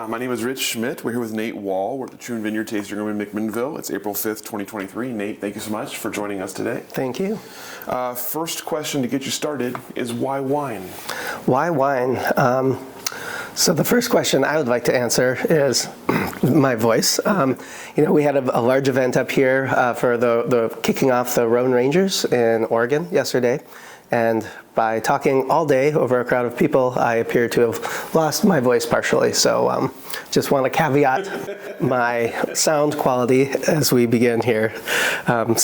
My name is Rich Schmidt. We're here with Nate Wall. We're at the Troon Vineyard Tasting Room in McMinnville. It's April 5th, 2023. Nate, thank you so much for joining us today. Thank you. First question to get you started is why wine? Why wine? So the first question I would like to answer is my voice. We had a large event up here for the kicking off the Roan Rangers in Oregon yesterday. And by talking all day over a crowd of people, I appear to have lost my voice partially. So just want to caveat my sound quality as we begin here. But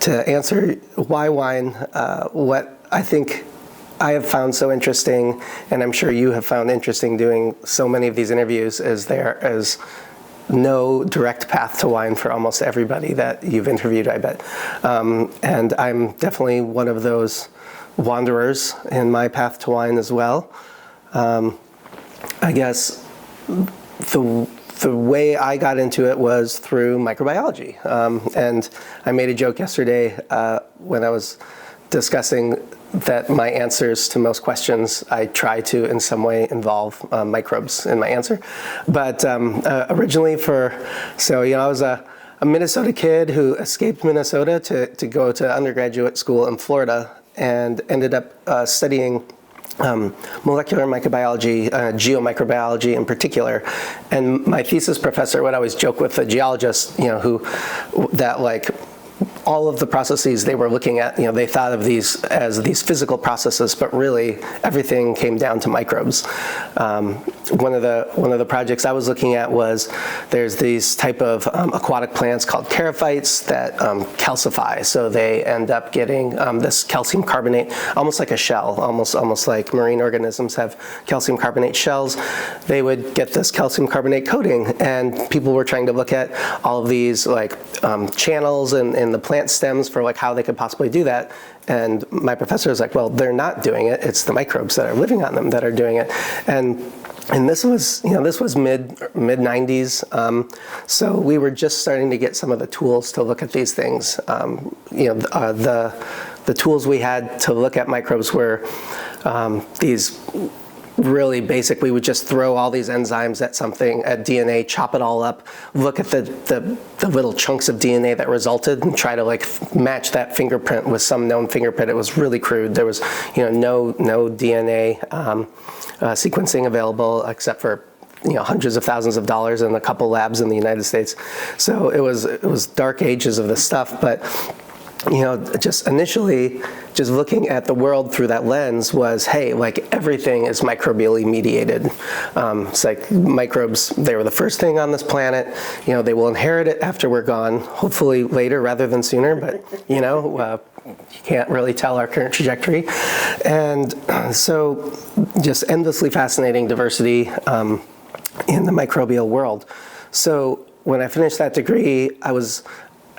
to answer why wine, what I think I have found so interesting, and I'm sure you have found interesting doing so many of these interviews, is there is no direct path to wine for almost everybody that you've interviewed, I bet. And I'm definitely one of those wanderers in my path to wine as well. I guess the way I got into it was through microbiology. And I made a joke yesterday when I was discussing that my answers to most questions, I try to in some way involve microbes in my answer. But originally I was a Minnesota kid who escaped Minnesota to go to undergraduate school in Florida and ended up studying molecular microbiology, geomicrobiology in particular. And my thesis professor would always joke with the geologist, all of the processes they were looking at, they thought of these as these physical processes, but really everything came down to microbes. One of the projects I was looking at was there's these type of aquatic plants called charophytes that calcify, so they end up getting this calcium carbonate, almost like a shell, almost like marine organisms have calcium carbonate shells. They would get this calcium carbonate coating, and people were trying to look at all of these channels in the plant stems for how they could possibly do that. And my professor was like, well, they're not doing it. It's the microbes that are living on them that are doing it. And this was mid 90s. So we were just starting to get some of the tools to look at these things. The tools we had to look at microbes were these really basic. We would just throw all these enzymes at DNA, chop it all up, look at the little chunks of DNA that resulted, and try to match that fingerprint with some known fingerprint. It was really crude. There was no DNA sequencing available except for hundreds of thousands of dollars in a couple labs in the United States. So it was dark ages of this stuff, but just initially, just looking at the world through that lens was, hey, everything is microbially mediated. It's like microbes, they were the first thing on this planet. They will inherit it after we're gone, hopefully later rather than sooner, but you can't really tell our current trajectory. And so just endlessly fascinating diversity in the microbial world. So when I finished that degree, I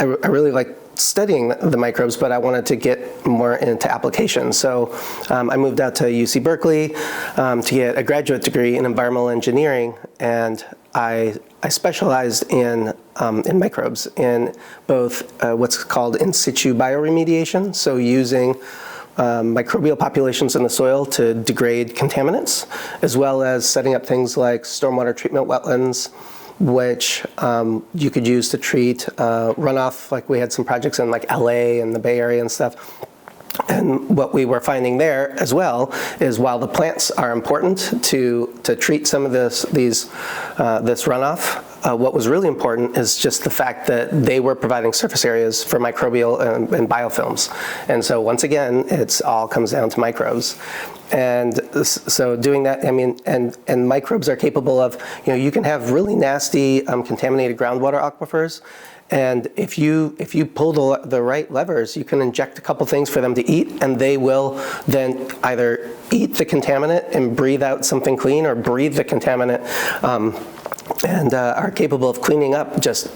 really liked studying the microbes, but I wanted to get more into applications. So I moved out to UC Berkeley to get a graduate degree in environmental engineering, and I specialized in microbes, in both what's called in situ bioremediation, so using microbial populations in the soil to degrade contaminants, as well as setting up things like stormwater treatment wetlands, which you could use to treat runoff. We had some projects in LA and the Bay Area and stuff. And what we were finding there as well is while the plants are important to treat some of this runoff, what was really important is just the fact that they were providing surface areas for microbial and biofilms. And so once again, it all comes down to microbes. And so doing that, and microbes are capable of, you can have really nasty contaminated groundwater aquifers. And if you pull the right levers, you can inject a couple things for them to eat, and they will then either eat the contaminant and breathe out something clean, or breathe the contaminant and are capable of cleaning up just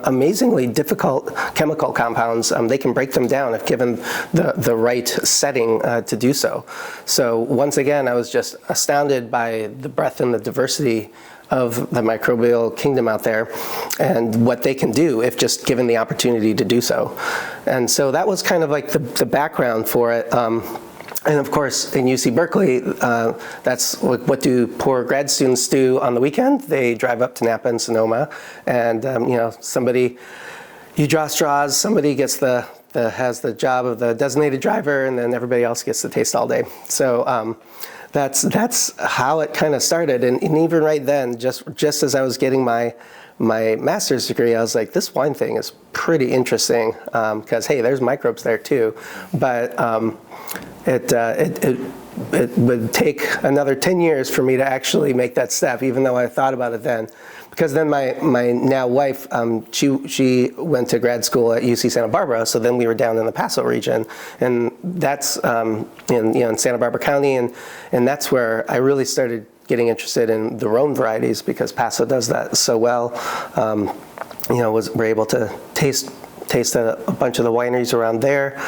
amazingly difficult chemical compounds. They can break them down if given the right setting to do so. So once again, I was just astounded by the breadth and the diversity of the microbial kingdom out there and what they can do if just given the opportunity to do so. And so that was kind of like the background for it. And of course, in UC Berkeley, that's what do poor grad students do on the weekend? They drive up to Napa and Sonoma, and somebody, you draw straws, somebody gets has the job of the designated driver, and then everybody else gets to taste all day. So that's how it kind of started. And even right then, just as I was getting my master's degree, I was like, this wine thing is pretty interesting, because hey, there's microbes there too. But it would take another 10 years for me to actually make that step, even though I thought about it then. Because then my now wife, she went to grad school at UC Santa Barbara, so then we were down in the Paso region, and that's in Santa Barbara County, and that's where I really started getting interested in the Rhone varieties, because Paso does that so well. We're able to taste a bunch of the wineries around there.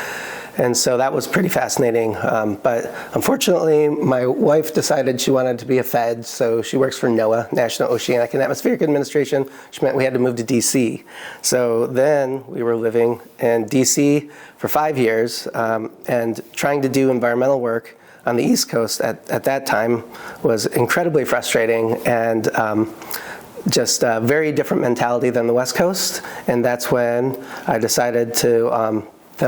And so that was pretty fascinating. But unfortunately, my wife decided she wanted to be a Fed, so she works for NOAA, National Oceanic and Atmospheric Administration, which meant we had to move to DC. So then we were living in DC for 5 years, and trying to do environmental work on the East Coast at that time was incredibly frustrating, and just a very different mentality than the West Coast. And that's when I decided to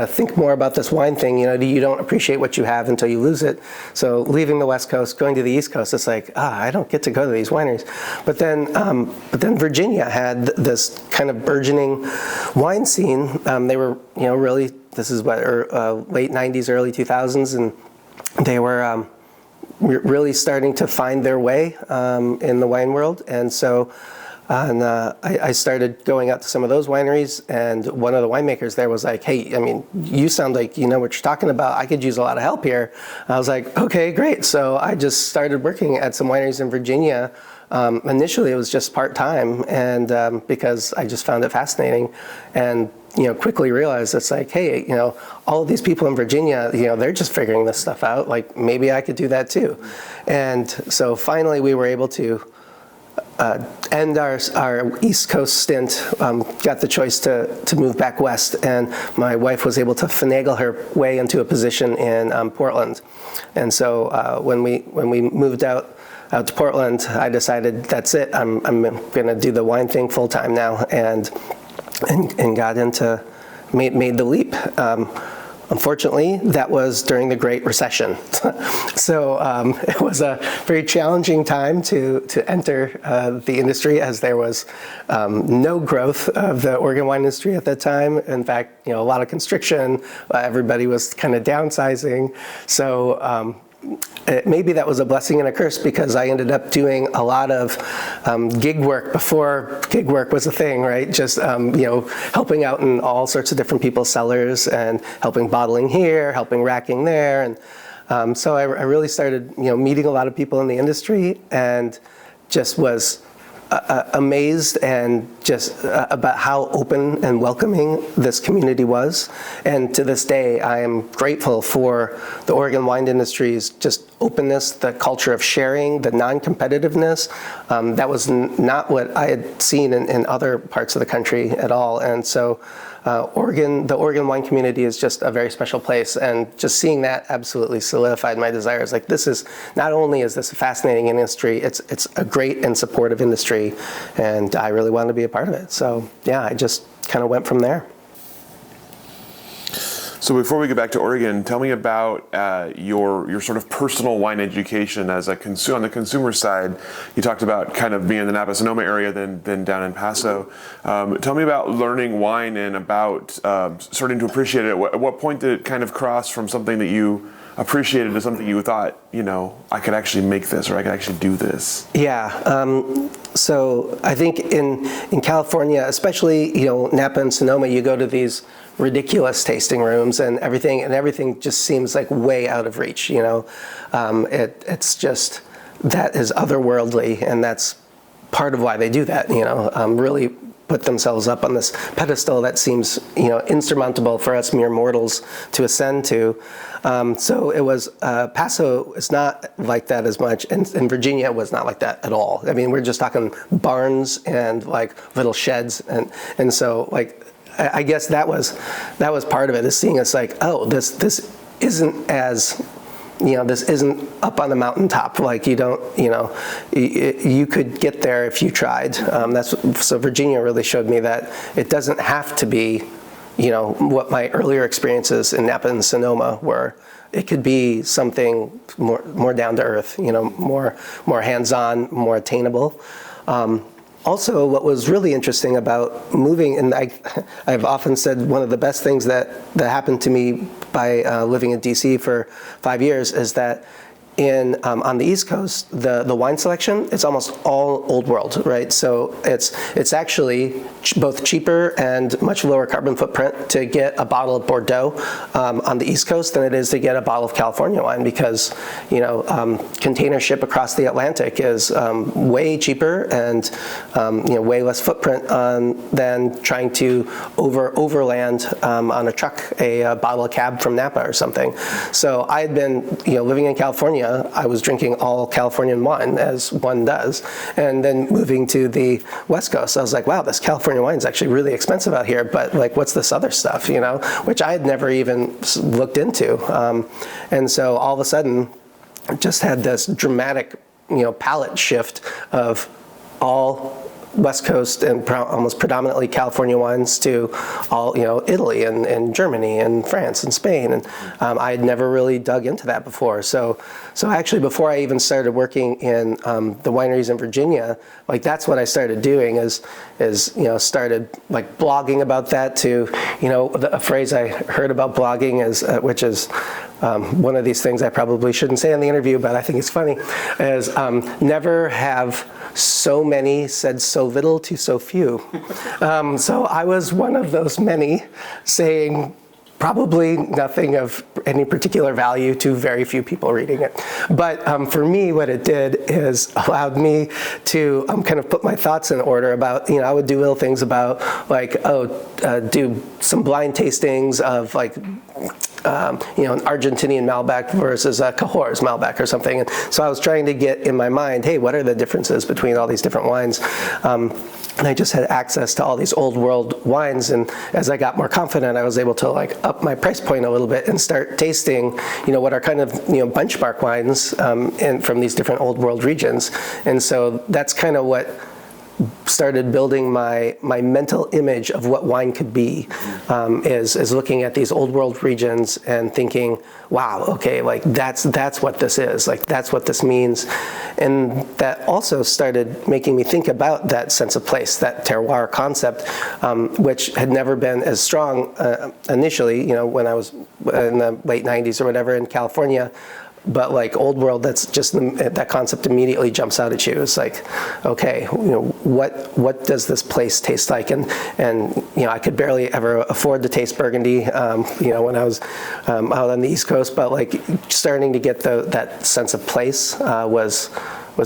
think more about this wine thing. You don't appreciate what you have until you lose it. So leaving the West Coast, going to the East Coast, it's like, I don't get to go to these wineries. But then Virginia had this kind of burgeoning wine scene. They were, really, this is late 90s, early 2000s, and they were really starting to find their way in the wine world. And so I started going out to some of those wineries, and one of the winemakers there was like, hey, you sound like you know what you're talking about. I could use a lot of help here. I was like, okay, great. So I just started working at some wineries in Virginia. Initially, it was just part-time, and because I just found it fascinating, and quickly realized it's like, hey, all of these people in Virginia, they're just figuring this stuff out. Like, maybe I could do that too. And so finally, we were able to end our East Coast stint, got the choice to move back west, and my wife was able to finagle her way into a position in Portland. And so when we moved out to Portland, I decided that's it. I'm going to do the wine thing full time now, and got into made the leap. Unfortunately, that was during the Great Recession. So it was a very challenging time to enter the industry, as there was no growth of the Oregon wine industry at that time. In fact, a lot of constriction. Everybody was kind of downsizing. So maybe that was a blessing and a curse, because I ended up doing a lot of gig work before gig work was a thing, right? Just helping out in all sorts of different people's cellars, and helping bottling here, helping racking there, and so I really started meeting a lot of people in the industry, and just was amazed and just about how open and welcoming this community was. And to this day, I am grateful for the Oregon wine industry's just openness, the culture of sharing, the non-competitiveness. That was not what I had seen in other parts of the country at all. And so the Oregon wine community is just a very special place, and just seeing that absolutely solidified my desires. Like, this is, not only is this a fascinating industry, it's a great and supportive industry, and I really wanted to be a part of it. So yeah, I just kind of went from there. So before we get back to Oregon, tell me about your sort of personal wine education as a on the consumer side. You talked about kind of being in the Napa Sonoma area, then down in Paso. Tell me about learning wine and about starting to appreciate it. At what point did it kind of cross from something that you appreciated to something you thought, I could actually make this, or I could actually do this? Yeah. So I think in California, especially, Napa and Sonoma, you go to these ridiculous tasting rooms, and everything just seems like way out of reach. It's just, that is otherworldly, and that's part of why they do that. Really put themselves up on this pedestal that seems insurmountable for us mere mortals to ascend to. So it was Paso is not like that as much, and Virginia was not like that at all. I mean, we're just talking barns and like little sheds, and so like, I guess that was part of it, is seeing us like, oh, this isn't as this isn't up on the mountaintop. Like you don't, you could get there if you tried. So Virginia really showed me that it doesn't have to be, what my earlier experiences in Napa and Sonoma were. It could be something more down to earth, more hands-on, more attainable. Also, what was really interesting about moving, and I've often said one of the best things that happened to me by living in DC for 5 years is that on the East Coast, the wine selection, it's almost all old world, right? So it's actually both cheaper and much lower carbon footprint to get a bottle of Bordeaux on the East Coast than it is to get a bottle of California wine, because container ship across the Atlantic is way cheaper and way less footprint than trying to overland on a truck a bottle of cab from Napa or something. So I had been living in California. I was drinking all Californian wine, as one does, and then moving to the West Coast, I was like, wow, this California wine is actually really expensive out here, but like, what's this other stuff, which I had never even looked into. And so all of a sudden, just had this dramatic, palate shift of all West Coast and almost predominantly California wines to all, Italy and Germany and France and Spain. And I had never really dug into that before. So actually, before I even started working in the wineries in Virginia, like that's what I started doing is started like blogging about that to, a phrase I heard about blogging is, which is one of these things I probably shouldn't say in the interview, but I think it's funny, is never have so many said so little to so few. So I was one of those many saying probably nothing of any particular value to very few people reading it. But for me, what it did is allowed me to kind of put my thoughts in order about, I would do little things about like, do some blind tastings of like, an Argentinian Malbec versus a Cahors Malbec or something. And so I was trying to get in my mind, hey, what are the differences between all these different wines? And I just had access to all these old world wines. And as I got more confident, I was able to like up my price point a little bit and start tasting, what are kind of, benchmark wines from these different old world regions. And so that's kind of what started building my mental image of what wine could be, is looking at these old world regions and thinking, wow, okay, like that's what this is, like that's what this means. And that also started making me think about that sense of place, that terroir concept, which had never been as strong initially, when I was in the late 90s or whatever in California. But like old world, that's just that concept immediately jumps out at you. It's like, okay, what does this place taste like? And I could barely ever afford to taste Burgundy, when I was out on the East Coast. But like starting to get that sense of place was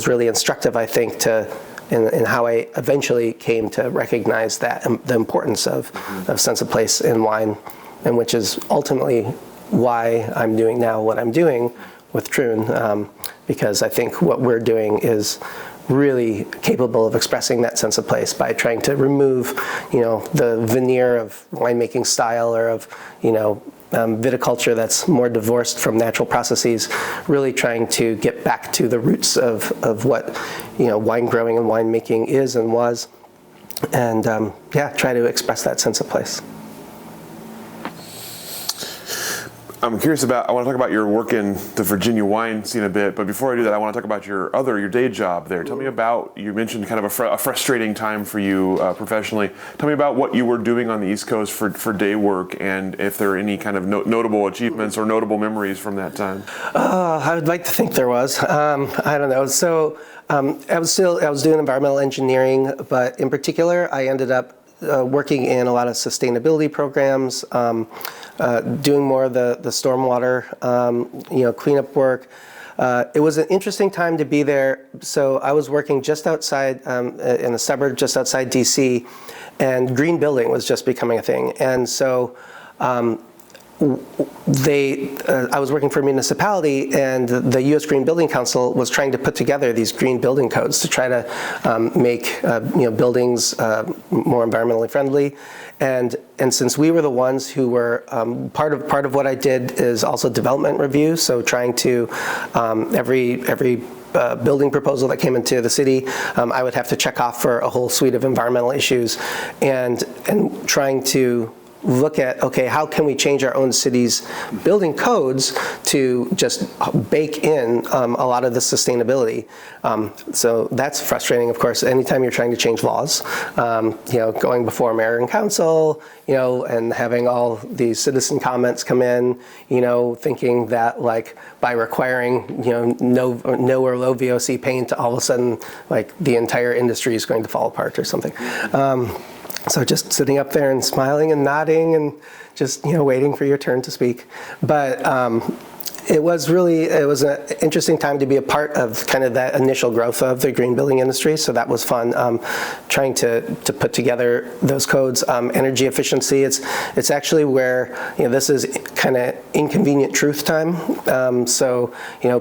really instructive, I think, in how I eventually came to recognize that the importance of sense of place in wine, and which is ultimately why I'm doing now what I'm doing with Troon, because I think what we're doing is really capable of expressing that sense of place by trying to remove, the veneer of winemaking style or of, viticulture that's more divorced from natural processes, really trying to get back to the roots of what, wine growing and winemaking is and was, and try to express that sense of place. I'm curious I want to talk about your work in the Virginia wine scene a bit, but before I do that, I want to talk about your day job there. Tell me about, you mentioned kind of a frustrating time for you professionally. Tell me about what you were doing on the East Coast for day work, and if there are any kind of notable achievements or notable memories from that time. I would like to think there was. I don't know. So I was doing environmental engineering, but in particular, I ended up working in a lot of sustainability programs, doing more of the stormwater, cleanup work. It was an interesting time to be there. So I was working just outside, in a suburb just outside DC, and green building was just becoming a thing. And so I was working for a municipality, and the U.S. Green Building Council was trying to put together these green building codes to try to make buildings more environmentally friendly. And since we were the ones who were part of what I did is also development review, so trying to every building proposal that came into the city, I would have to check off for a whole suite of environmental issues, and trying to look at, okay, how can we change our own city's building codes to just bake in a lot of the sustainability. So that's frustrating, of course, anytime you're trying to change laws, going before mayor and council, and having all these citizen comments come in, thinking that like by requiring, no or low VOC paint, all of a sudden, like the entire industry is going to fall apart or something. So just sitting up there and smiling and nodding and just, waiting for your turn to speak. But it was an interesting time to be a part of kind of that initial growth of the green building industry. So that was fun, trying to put together those codes. Energy efficiency, it's actually where, this is kind of inconvenient truth time. So,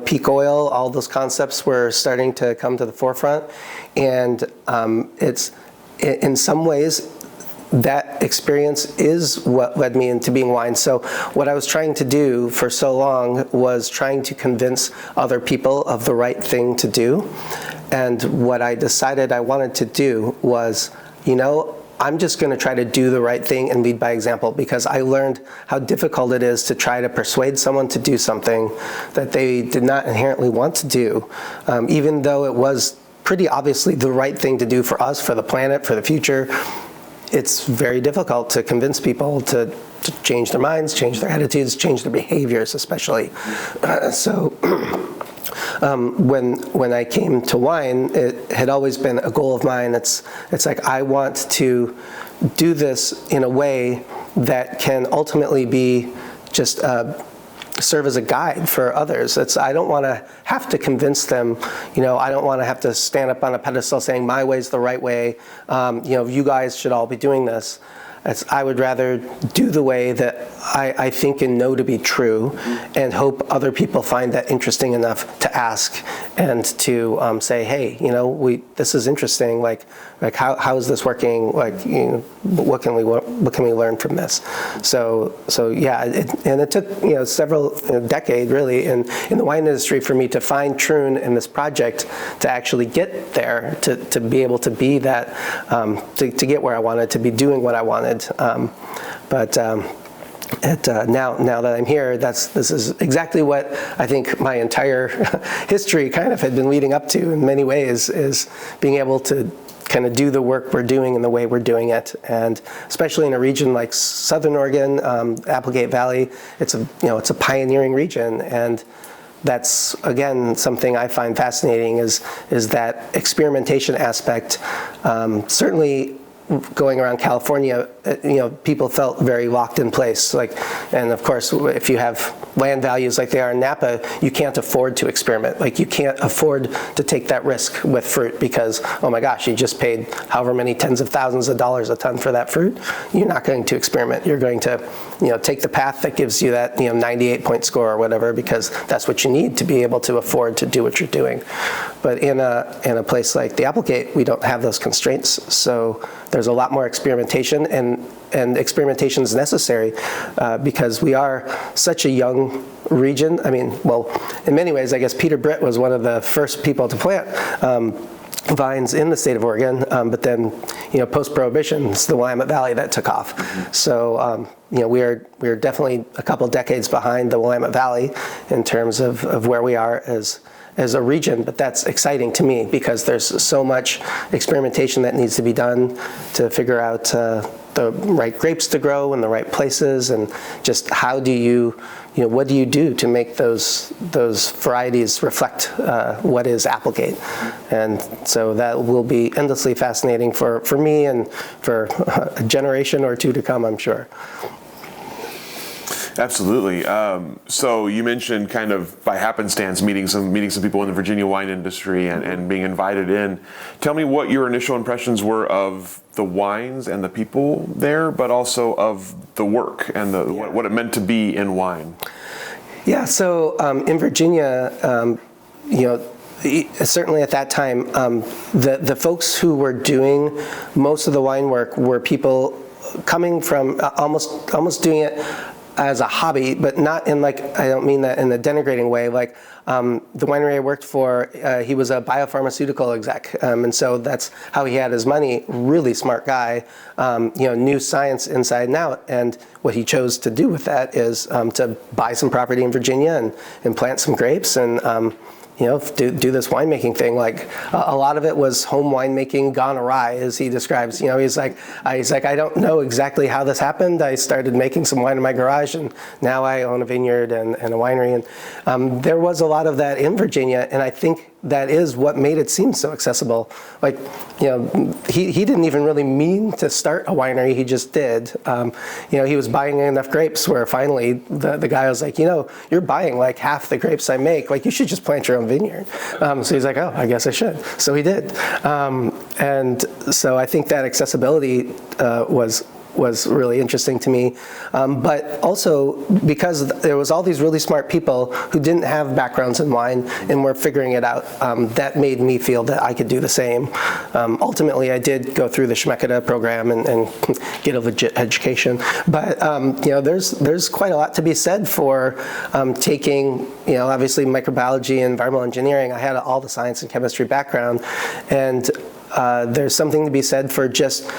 peak oil, all those concepts were starting to come to the forefront. And it's, in some ways, that experience is what led me into being wine. So what I was trying to do for so long was trying to convince other people of the right thing to do. And what I decided I wanted to do was, I'm just going to try to do the right thing and lead by example, because I learned how difficult it is to try to persuade someone to do something that they did not inherently want to do, even though it was pretty obviously the right thing to do for us, for the planet, for the future. It's very difficult to convince people to change their minds, change their attitudes, change their behaviors, especially. So when I came to wine, it had always been a goal of mine. It's like I want to do this in a way that can ultimately be just serve as a guide for others. I don't want to have to convince them, I don't want to have to stand up on a pedestal saying my way's the right way, you guys should all be doing this. I would rather do the way that I think and know to be true, and hope other people find that interesting enough to ask and to say, hey, this is interesting. Like how is this working? Like, what can we learn from this? So yeah, it took several decades really in the wine industry for me to find Troon in this project to actually get there, to be able to be that, to get where I wanted, to be doing what I wanted. But now that I'm here, this is exactly what I think my entire history kind of had been leading up to in many ways, is being able to kind of do the work we're doing and the way we're doing it. And especially in a region like Southern Oregon, Applegate Valley, it's a pioneering region. And that's, again, something I find fascinating is that experimentation aspect. Certainly going around California, people felt very locked in place. And of course, if you have land values like they are in Napa, you can't afford to experiment. Like, you can't afford to take that risk with fruit because, oh my gosh, you just paid however many tens of thousands of dollars a ton for that fruit. You're not going to experiment. You're going to, take the path that gives you that, 98-point score or whatever, because that's what you need to be able to afford to do what you're doing. But in a place like the Applegate, we don't have those constraints. So there's a lot more experimentation, and experimentation is necessary because we are such a young region. I mean, well, in many ways, I guess Peter Britt was one of the first people to plant vines in the state of Oregon, but then, post-Prohibition, it's the Willamette Valley that took off. Mm-hmm. So, we are definitely a couple decades behind the Willamette Valley in terms of where we are as a region, but that's exciting to me because there's so much experimentation that needs to be done to figure out the right grapes to grow in the right places, and just how do you, what do you do to make those varieties reflect what is Applegate? And so that will be endlessly fascinating for me and for a generation or two to come, I'm sure. Absolutely. So you mentioned kind of by happenstance meeting some people in the Virginia wine industry and being invited in. Tell me what your initial impressions were of the wines and the people there, but also of the work and what it meant to be in wine. Yeah, so in Virginia, certainly at that time, the folks who were doing most of the wine work were people coming from almost doing it as a hobby, but not in I don't mean that in a denigrating way. The winery I worked for, he was a biopharmaceutical exec, and so that's how he had his money. Really smart guy, knew science inside and out. And what he chose to do with that is to buy some property in Virginia and plant some grapes and do this winemaking thing. A lot of it was home winemaking gone awry, as he describes. He's like, I don't know exactly how this happened. I started making some wine in my garage, and now I own a vineyard and a winery. And there was a lot of that in Virginia, and I think that is what made it seem so accessible. He didn't even really mean to start a winery, he just did. He was buying enough grapes where finally the guy was like, you're buying half the grapes I make, you should just plant your own vineyard. So he's like, oh, I guess I should. So he did. And so I think that accessibility was really interesting to me. But also because there was all these really smart people who didn't have backgrounds in wine and were figuring it out, that made me feel that I could do the same. Ultimately, I did go through the Schmidt program and get a legit education. But there's quite a lot to be said for taking, obviously microbiology and environmental engineering. I had all the science and chemistry background, and there's something to be said for just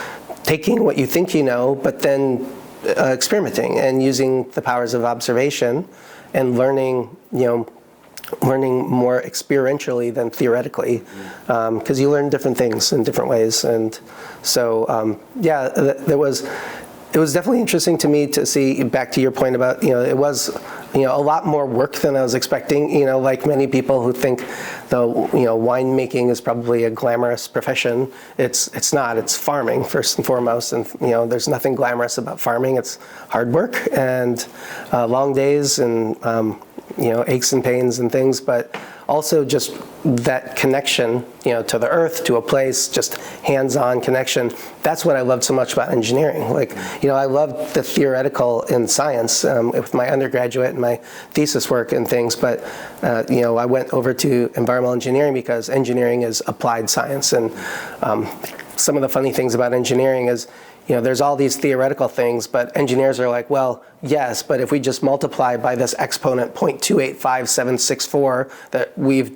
taking what you think you know, but then experimenting and using the powers of observation and learning more experientially than theoretically, because you learn different things in different ways. And so, it was definitely interesting to me to see, back to your point about, it was, a lot more work than I was expecting, like many people who think winemaking is probably a glamorous profession. It's not, it's farming first and foremost. And, there's nothing glamorous about farming. It's hard work and long days and, aches and pains and things, but also just that connection, to the earth, to a place, just hands-on connection. That's what I loved so much about engineering. I loved the theoretical in science with my undergraduate and my thesis work and things, but, I went over to environmental engineering because engineering is applied science. And some of the funny things about engineering is, there's all these theoretical things, but engineers are like, well, yes, but if we just multiply by this exponent 0.285764 that we've,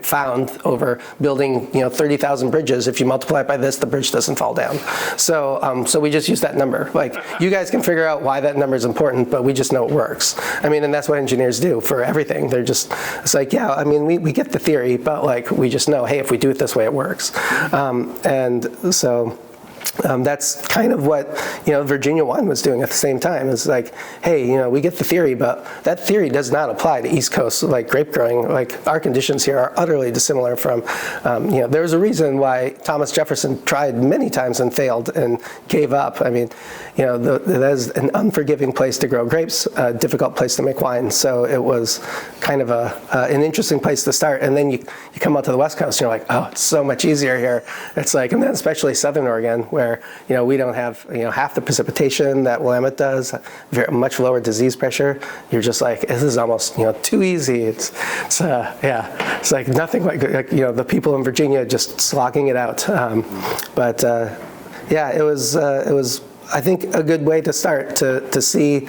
found over building, 30,000 bridges, if you multiply it by this, the bridge doesn't fall down. So we just use that number. You guys can figure out why that number is important, but we just know it works. And that's what engineers do for everything. They're just, it's we get the theory, but we just know, hey, if we do it this way, it works. That's kind of what Virginia wine was doing at the same time. It's hey, we get the theory, but that theory does not apply to East Coast grape growing. Our conditions here are utterly dissimilar from. There's a reason why Thomas Jefferson tried many times and failed and gave up. That is an unforgiving place to grow grapes, a difficult place to make wine. So it was kind of an interesting place to start. And then you come out to the West Coast, and you're like, oh, it's so much easier here. It's and then especially Southern Oregon, where we don't have half the precipitation that Willamette does, much lower disease pressure. You're just this is almost too easy. It's nothing like the people in Virginia just slogging it out. It was I think a good way to start to see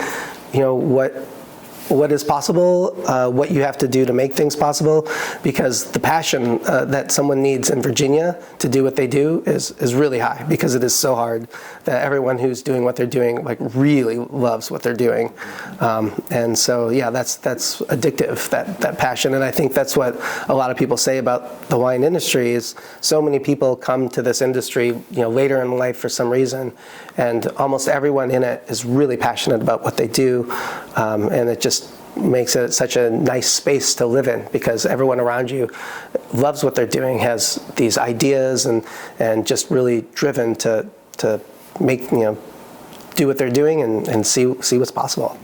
what is possible, what you have to do to make things possible, because the passion that someone needs in Virginia to do what they do is really high, because it is so hard that everyone who's doing what they're doing really loves what they're doing. And so, that's addictive, that passion. And I think that's what a lot of people say about the wine industry is so many people come to this industry, later in life for some reason, and almost everyone in it is really passionate about what they do, and it just makes it such a nice space to live in, because everyone around you loves what they're doing, has these ideas, and just really driven to make do what they're doing and see what's possible.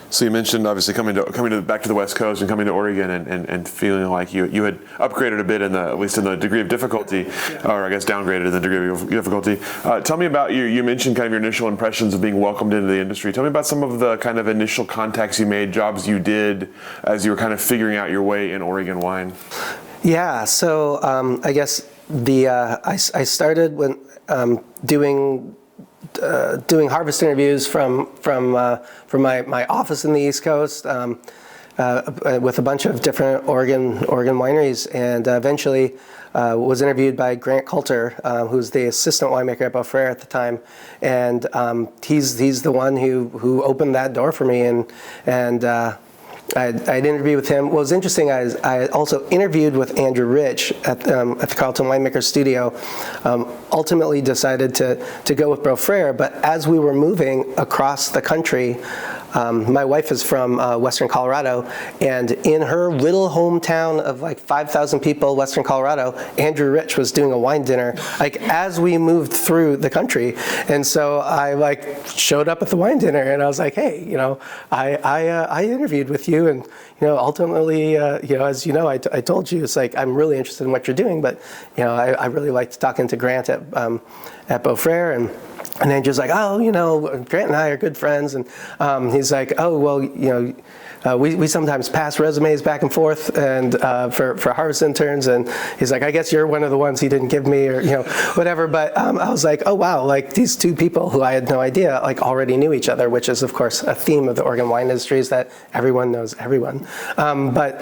So you mentioned obviously coming back to the West Coast and coming to Oregon and feeling like you had upgraded a bit at least in the degree of difficulty, or I guess downgraded in the degree of difficulty. Tell me about you mentioned kind of your initial impressions of being welcomed into the industry. Tell me about some of the kind of initial contacts you made, jobs you did as you were kind of figuring out your way in Oregon wine. Yeah, so I guess I started when doing harvest interviews from my office in the East Coast with a bunch of different Oregon wineries, and eventually was interviewed by Grant Coulter, who's the assistant winemaker at Beaufrere at the time, and he's the one who opened that door for me, and I'd interviewed with him. What was interesting, I also interviewed with Andrew Rich at the Carlton Winemaker Studio. Ultimately decided to go with Beaufrere, but as we were moving across the country, my wife is from Western Colorado, and in her little hometown of like 5,000 people, Western Colorado, Andrew Rich was doing a wine dinner like as we moved through the country. And so I like showed up at the wine dinner and I was like, hey, I interviewed with you, and ultimately, as you know, I told you, it's like I'm really interested in what you're doing, but I really liked talking to Grant at Beaufrere, and Andrew's like, oh, Grant and I are good friends, and he's like, oh, well, we sometimes pass resumes back and forth, and for harvest interns, and he's like, I guess you're one of the ones he didn't give me, or whatever. But I was like, oh wow, like these two people who I had no idea like already knew each other, which is of course a theme of the Oregon wine industry, is that everyone knows everyone. But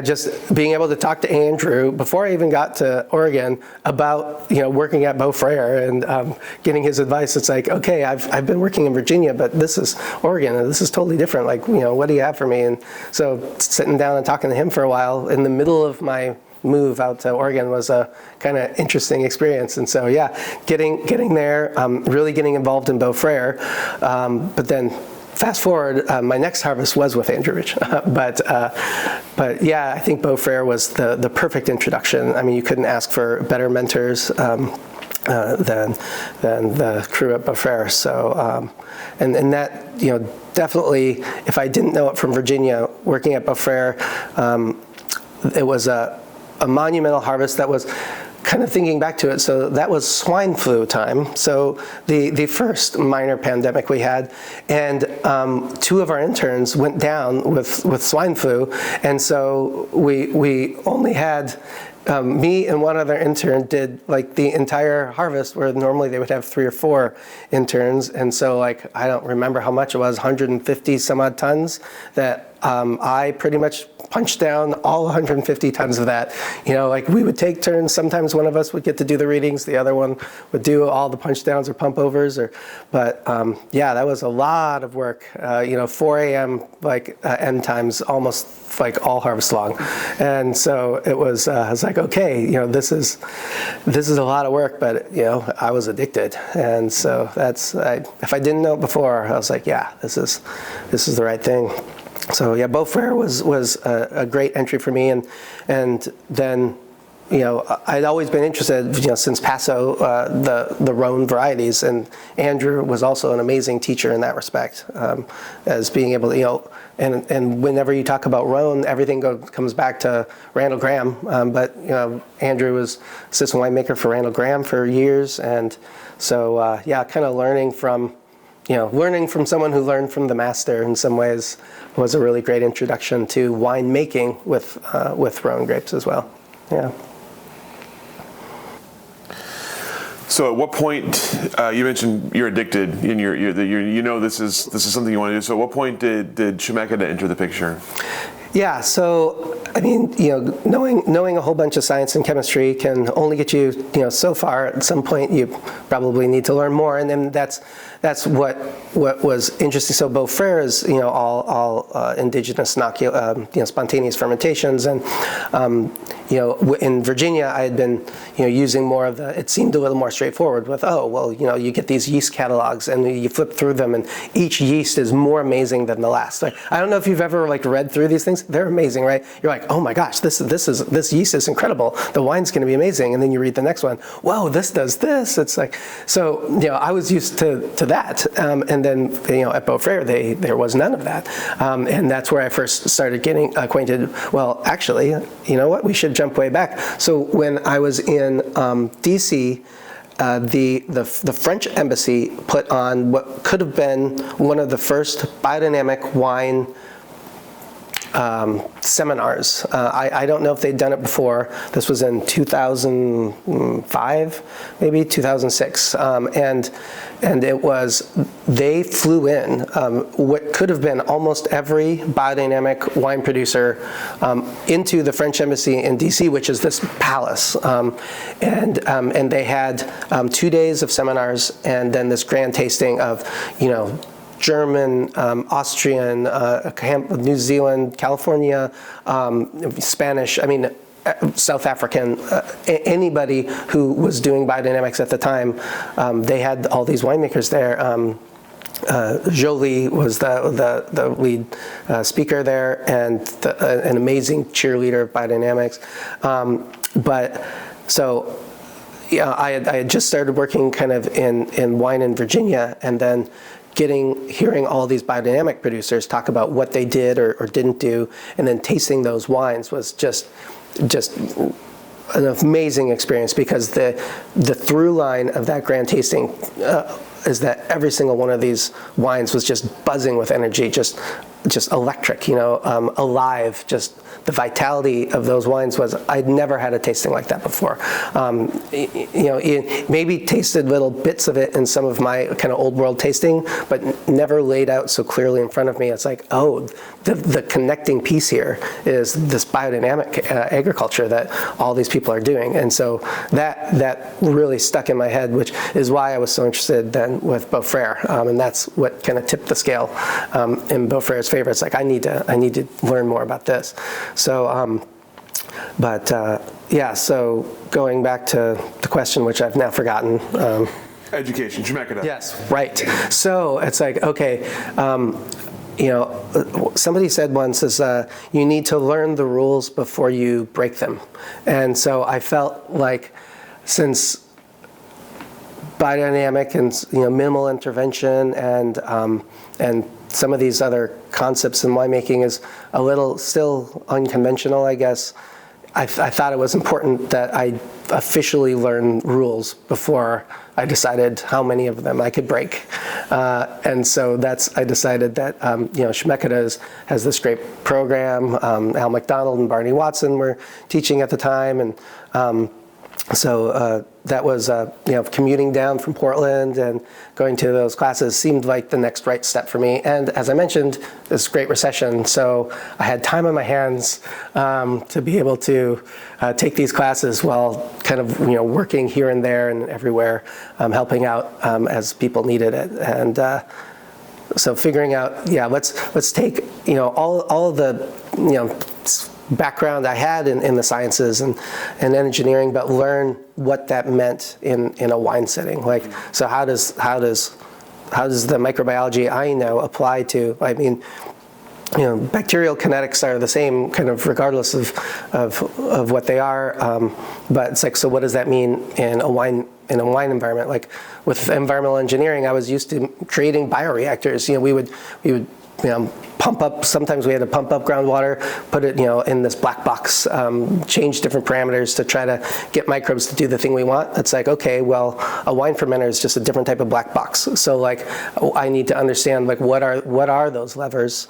just being able to talk to Andrew before I even got to Oregon about working at Beaufrere and getting his advice, it's like, okay, I've been working in Virginia, but this is Oregon, and this is totally different. Like, what do you have for me? And so sitting down and talking to him for a while in the middle of my move out to Oregon was a kind of interesting experience. And so yeah, getting there, really getting involved in Beaufrere, but then fast forward, my next harvest was with Andrew Rich, but yeah, I think Beaufrere was the perfect introduction. I mean, you couldn't ask for better mentors than the crew at Beaufrere. So and that definitely, if I didn't know it from Virginia, working at Beaufrere, it was a monumental harvest that was kind of thinking back to it. So that was swine flu time. So the first minor pandemic we had, and two of our interns went down with swine flu, and so we only had me and one other intern did like the entire harvest, where normally they would have 3 or 4 interns. And so like, I don't remember how much it was, 150 some odd tons that I pretty much punched down all 150 tons of that. Like we would take turns. Sometimes one of us would get to do the readings, the other one would do all the punch downs or pump overs. But yeah, that was a lot of work. 4 a.m. like end times, almost like all harvest long. And so it was. I was like, okay, this is a lot of work, but I was addicted. And so if I didn't know it before, I was like, yeah, this is the right thing. So yeah, Beaufrere was a great entry for me, and then I'd always been interested since Paso, the Rhone varieties, and Andrew was also an amazing teacher in that respect, as being able to and whenever you talk about Rhone, everything comes back to Randall Graham, but Andrew was assistant winemaker for Randall Graham for years, and so yeah, kind of learning from someone who learned from the master in some ways was a really great introduction to wine making with Rhone grapes as well. Yeah. So at what point, you mentioned you're addicted and this is something you want to do. So at what point did Chemeketa enter the picture? Yeah, so I mean, knowing a whole bunch of science and chemistry can only get you, so far. At some point, you probably need to learn more, and then that's what was interesting. So Beaufrere is, all indigenous spontaneous fermentations, and in Virginia, I had been, using more of the. It seemed a little more straightforward with, you get these yeast catalogs and you flip through them, and each yeast is more amazing than the last. Like, I don't know if you've ever read through these things. They're amazing, right? You're like, like, oh my gosh, this yeast is incredible. The wine's going to be amazing. And then you read the next one. Whoa, this does this. It's like, so, I was used to that. And then, at Beaufrere, there was none of that. And that's where I first started getting acquainted. Well, actually, you know what? We should jump way back. So when I was in DC, the French embassy put on what could have been one of the first biodynamic wine seminars. I don't know if they'd done it before. This was in 2005, maybe 2006, and it was, they flew in what could have been almost every biodynamic wine producer into the French embassy in DC, which is this palace, and they had 2 days of seminars and then this grand tasting of, German, Austrian, New Zealand, California, Spanish, South African, anybody who was doing biodynamics at the time. They had all these winemakers there. Jolie was the lead speaker there, and an amazing cheerleader of biodynamics. I had just started working kind of in wine in Virginia, and then hearing all these biodynamic producers talk about what they did or didn't do, and then tasting those wines was just an amazing experience, because the through line of that grand tasting is that every single one of these wines was just buzzing with energy, just electric, alive. Just the vitality of those wines was, I'd never had a tasting like that before. Maybe tasted little bits of it in some of my kind of old world tasting, but never laid out so clearly in front of me. It's like, oh, the connecting piece here is this biodynamic agriculture that all these people are doing. And so that really stuck in my head, which is why I was so interested then with Beaufrere. And that's what kind of tipped the scale in Beaufrere's favor. It's like, I need to learn more about this. So, so going back to the question, which I've now forgotten. Education, Schmidt. Yes, right. So it's like, okay, somebody said once is you need to learn the rules before you break them. And so I felt like, since biodynamic and minimal intervention and some of these other concepts in winemaking is a little still unconventional, I guess, I thought it was important that I officially learn rules before I decided how many of them I could break. And so I decided that, Schmidt has this great program. Al McDonald and Barney Watson were teaching at the time. And so that was, commuting down from Portland and going to those classes seemed like the next right step for me. And as I mentioned, this Great Recession, so I had time on my hands to be able to take these classes while kind of, working here and there and everywhere, helping out as people needed it. And so figuring out, let's take, all of the, background I had in the sciences and engineering, but learn what that meant in a wine setting. Like, so how does the microbiology I know apply to, bacterial kinetics are the same kind of regardless of what they are, but it's like, so what does that mean in a wine environment? Like with environmental engineering, I was used to creating bioreactors. We would pump up, sometimes we had to pump up groundwater, put it, in this black box, change different parameters to try to get microbes to do the thing we want. It's like, okay, well, a wine fermenter is just a different type of black box. So like, I need to understand, like, what are those levers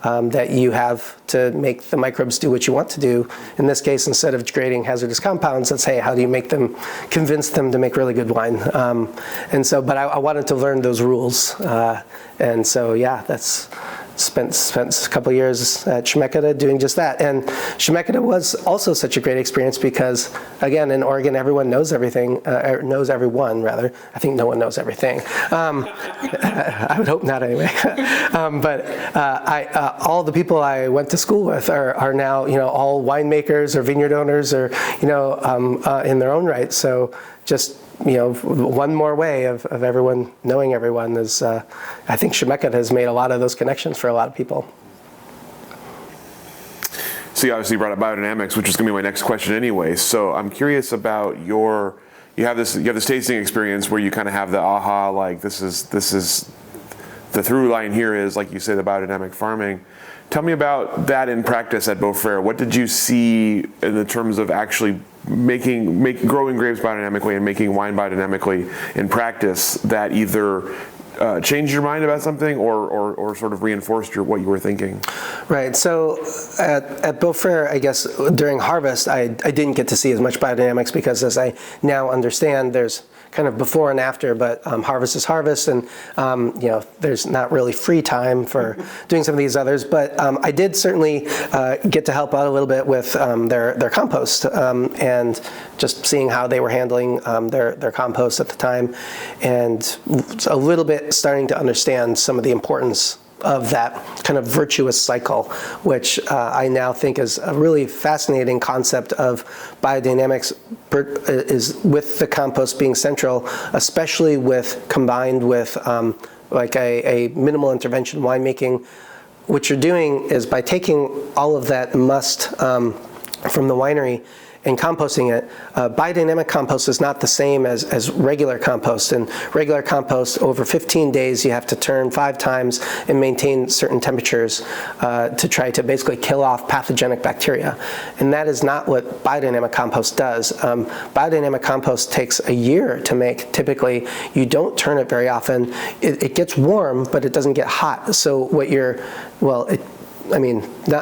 that you have to make the microbes do what you want to do. In this case, instead of creating hazardous compounds, let's say, how do you convince them to make really good wine? And so, but I wanted to learn those rules. And so, that's spent a couple of years at Schmidt doing just that. And Schmidt was also such a great experience because, again, in Oregon, everyone knows everything, knows everyone, rather. I think no one knows everything. I would hope not anyway. But all the people I went to school with are now, all winemakers or vineyard owners or, in their own right. So just, one more way of everyone knowing everyone is, I think Schmidt has made a lot of those connections for a lot of people. So you obviously brought up biodynamics, which is going to be my next question anyway. So I'm curious about you have this tasting experience where you kind of have the aha, like this is the through line here is, like you say, the biodynamic farming. Tell me about that in practice at Beaufrere. What did you see in the terms of actually growing grapes biodynamically and making wine biodynamically in practice that either changed your mind about something or sort of reinforced what you were thinking? Right. So at Beaufrere, I guess during harvest, I didn't get to see as much biodynamics because, as I now understand, there's kind of before and after, but harvest is harvest, and there's not really free time for doing some of these others. But I did certainly get to help out a little bit with their compost and just seeing how they were handling their compost at the time, and a little bit starting to understand some of the importance of that kind of virtuous cycle, which I now think is a really fascinating concept of biodynamics, is with the compost being central, especially combined with like a minimal intervention winemaking. What you're doing is by taking all of that must from the winery and composting it. Biodynamic compost is not the same as regular compost. And regular compost, over 15 days, you have to turn 5 times and maintain certain temperatures to try to basically kill off pathogenic bacteria. And that is not what biodynamic compost does. Biodynamic compost takes a year to make. Typically, you don't turn it very often. It gets warm, but it doesn't get hot. So what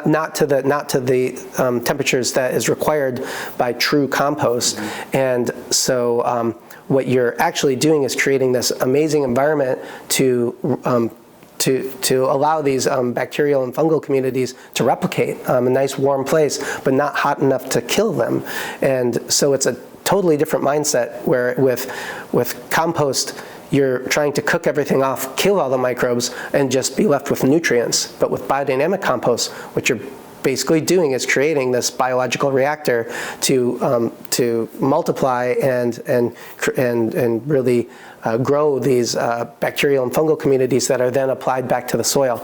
not to the temperatures that is required by true compost. And so what you're actually doing is creating this amazing environment to allow these bacterial and fungal communities to replicate, a nice warm place, but not hot enough to kill them. And so it's a totally different mindset where with compost, you're trying to cook everything off, kill all the microbes, and just be left with nutrients. But with biodynamic compost, what you're basically doing is creating this biological reactor to multiply and really grow these bacterial and fungal communities that are then applied back to the soil.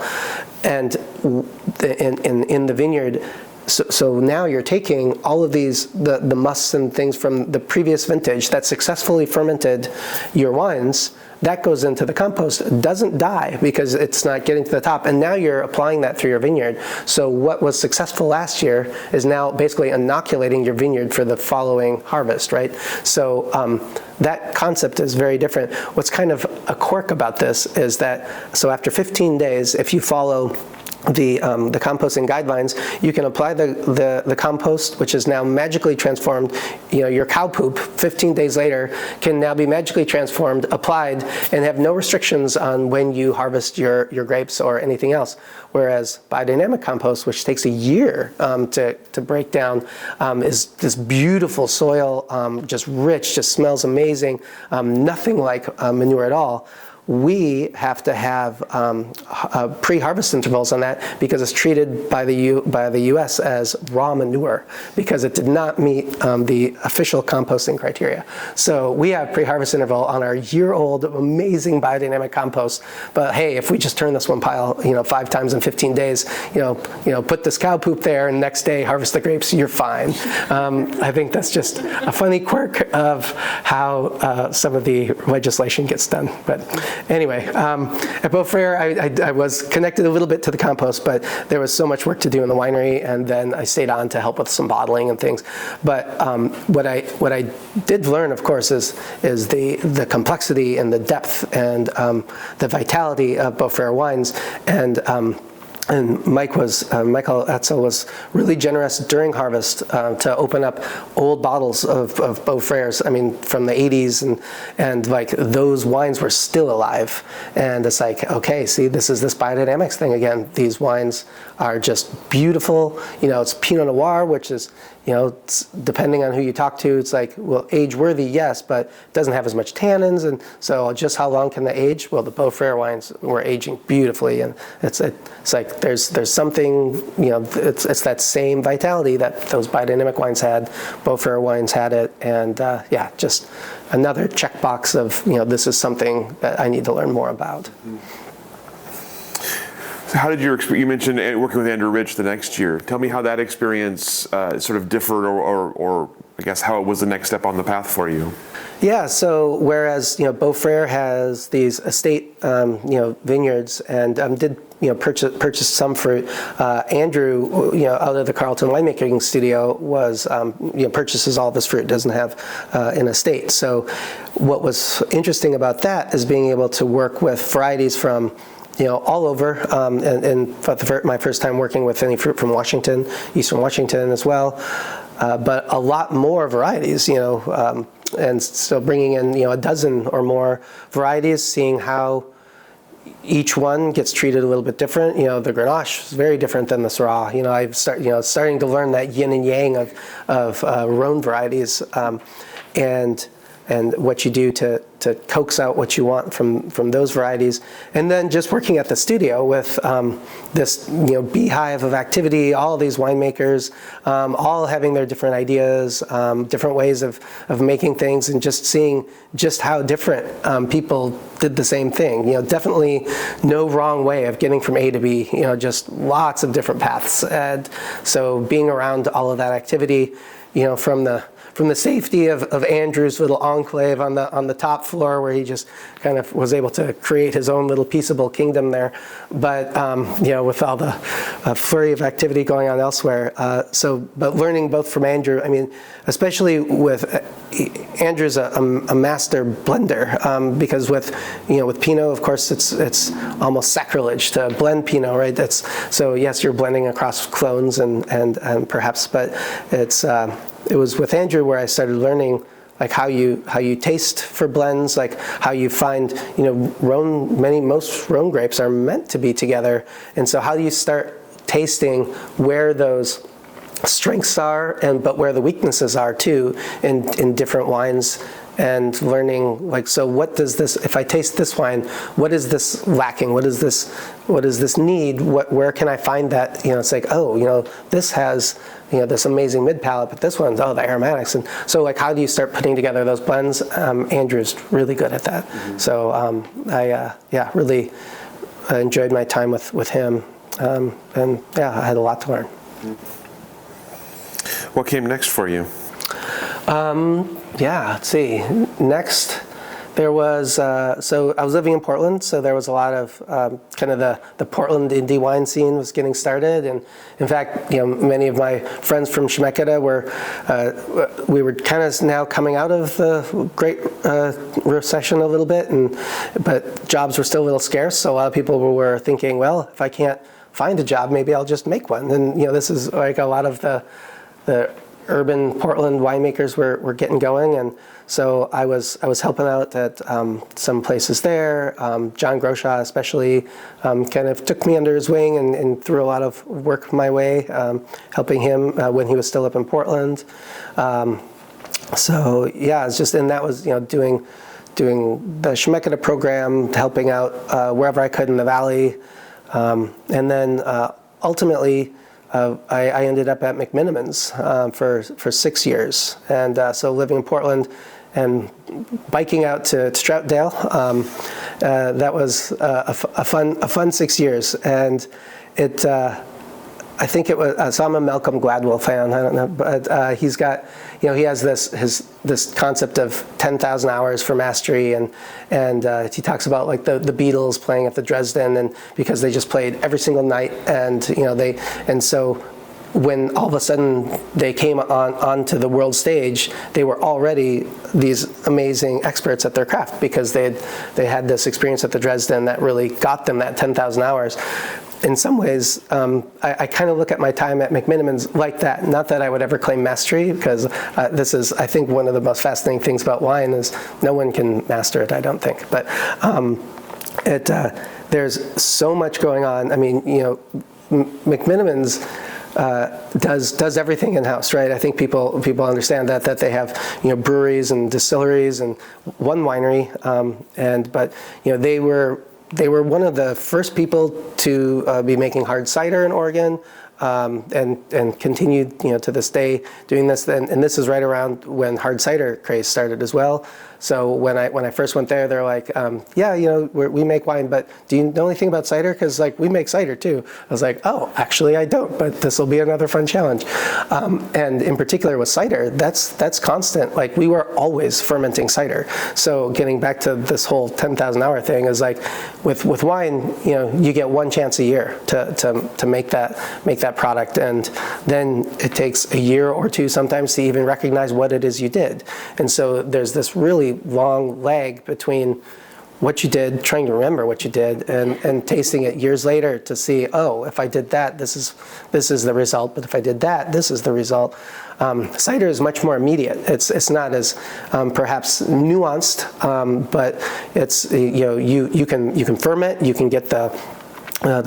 And in the vineyard, so now you're taking all of these, the musts and things from the previous vintage that successfully fermented your wines, that goes into the compost. It doesn't die because it's not getting to the top. And now you're applying that through your vineyard. So what was successful last year is now basically inoculating your vineyard for the following harvest, right? So that concept is very different. What's kind of a quirk about this is that, so after 15 days, if you follow the composting guidelines, you can apply the compost, which is now magically transformed. Your cow poop 15 days later can now be magically transformed, applied, and have no restrictions on when you harvest your grapes or anything else. Whereas biodynamic compost, which takes a year to break down, is this beautiful soil, just rich, just smells amazing, nothing like manure at all. We have to have pre-harvest intervals on that because it's treated by the U.S. as raw manure because it did not meet the official composting criteria. So we have pre-harvest interval on our year-old amazing biodynamic compost. But hey, if we just turn this one pile, 5 times in 15 days, put this cow poop there, and next day harvest the grapes, you're fine. I think that's just a funny quirk of how some of the legislation gets done. But anyway, at Beaufrere, I was connected a little bit to the compost, but there was so much work to do in the winery, and then I stayed on to help with some bottling and things. But what I did learn, of course, is the complexity and the depth and the vitality of Beaufrere wines. And Michael Etzel was really generous during harvest to open up old bottles of Beaufreres, from the 80s, and like those wines were still alive. And it's like, okay, see, this is this biodynamics thing again. These wines are just beautiful. It's Pinot Noir, which is, it's, depending on who you talk to, it's like, well, age worthy, yes, but it doesn't have as much tannins. And so just how long can they age? Well, the Beaufrere wines were aging beautifully. And it's like, there's something, it's that same vitality that those biodynamic wines had. Beaufrere wines had it. And just another checkbox of, this is something that I need to learn more about. How did you mentioned working with Andrew Rich the next year. Tell me how that experience sort of differed, or I guess how it was the next step on the path for you. Yeah, so whereas Beaufrere has these estate vineyards and did purchase some fruit, Andrew out of the Carlton winemaking studio was purchases all this fruit, doesn't have an estate. So what was interesting about that is being able to work with varieties from all over, and for my first time working with any fruit from Washington, Eastern Washington as well, but a lot more varieties, and so bringing in a dozen or more varieties, seeing how each one gets treated a little bit different. The Grenache is very different than the Syrah. I've starting to learn that yin and yang of Rhone varieties, and what you do to coax out what you want from those varieties. And then just working at the studio with this beehive of activity, all these winemakers, all having their different ideas, different ways of making things, and just seeing just how different people did the same thing. Definitely no wrong way of getting from A to B, just lots of different paths. And so being around all of that activity, from the safety of Andrew's little enclave on the top floor, where he just kind of was able to create his own little peaceable kingdom there, but with all the flurry of activity going on elsewhere. But learning both from Andrew, especially with Andrew's a master blender, because with Pinot, of course, it's almost sacrilege to blend Pinot, right? So yes, you're blending across clones and perhaps, but it was with Andrew where I started learning like how you taste for blends, like how you find most Rhone grapes are meant to be together, and so how do you start tasting where those strengths are but where the weaknesses are too in different wines, and learning so what does this, if I taste this wine, what is this lacking, what does this need, where can I find that? It's like, this has this amazing mid palate, but this one's the aromatics. And so how do you start putting together those blends? Andrew's really good at that. Mm-hmm. So I really enjoyed my time with him, and I had a lot to learn. What came next for you? Let's see. Next, there was, so I was living in Portland, so there was a lot of kind of the Portland indie wine scene was getting started. And in fact, many of my friends from Schmidt we were kind of now coming out of the Great Recession a little bit, but jobs were still a little scarce. So a lot of people were thinking, well, if I can't find a job, maybe I'll just make one. And this is like a lot of the urban Portland winemakers were getting going, and so I was helping out at some places there. John Groshaw especially kind of took me under his wing and threw a lot of work my way, helping him when he was still up in Portland. It's just, and that was doing the Schmidt program, helping out wherever I could in the valley, and then ultimately. I ended up at McMinnville's for 6 years, and so living in Portland and biking out to Troutdale. That was a fun 6 years, and it. I think it was. So I'm a Malcolm Gladwell fan. I don't know, but he's got. He has this concept of 10,000 hours for mastery, and he talks about like the Beatles playing at the Dresden, and because they just played every single night, and so when all of a sudden they came onto the world stage, they were already these amazing experts at their craft because they had this experience at the Dresden that really got them that 10,000 hours. In some ways, I kind of look at my time at McMinnville's like that. Not that I would ever claim mastery, because this is, I think, one of the most fascinating things about wine is no one can master it, I don't think. But there's so much going on. McMinnville's does everything in-house, right? I think people understand that they have breweries and distilleries and one winery, but they were one of the first people to be making hard cider in Oregon. and continued, to this day doing this. And this is right around when hard cider craze started as well. So when I first went there, they're like, we make wine, but do you know anything about cider? Because we make cider too. I was like, oh, actually I don't, but this will be another fun challenge. And in particular with cider, that's constant. Like we were always fermenting cider. So getting back to this whole 10,000 hour thing is like with wine, you get one chance a year to make that product, and then it takes a year or two sometimes to even recognize what it is you did. And so there's this really long lag between what you did, trying to remember what you did, and tasting it years later to see, oh, if I did that, this is the result. But if I did that, this is the result. Cider is much more immediate. It's not as perhaps nuanced, but it's you can ferment, you can get the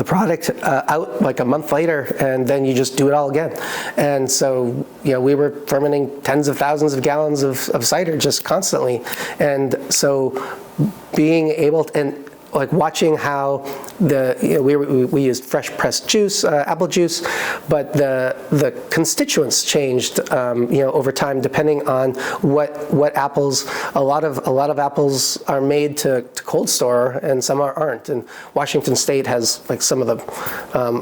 product out like a month later, and then you just do it all again. And so, we were fermenting tens of thousands of gallons of cider just constantly. And so being able to, and like watching how we used fresh pressed juice, apple juice, but the constituents changed over time depending on what apples. A lot of apples are made to cold store, and some aren't. And Washington State has like some of the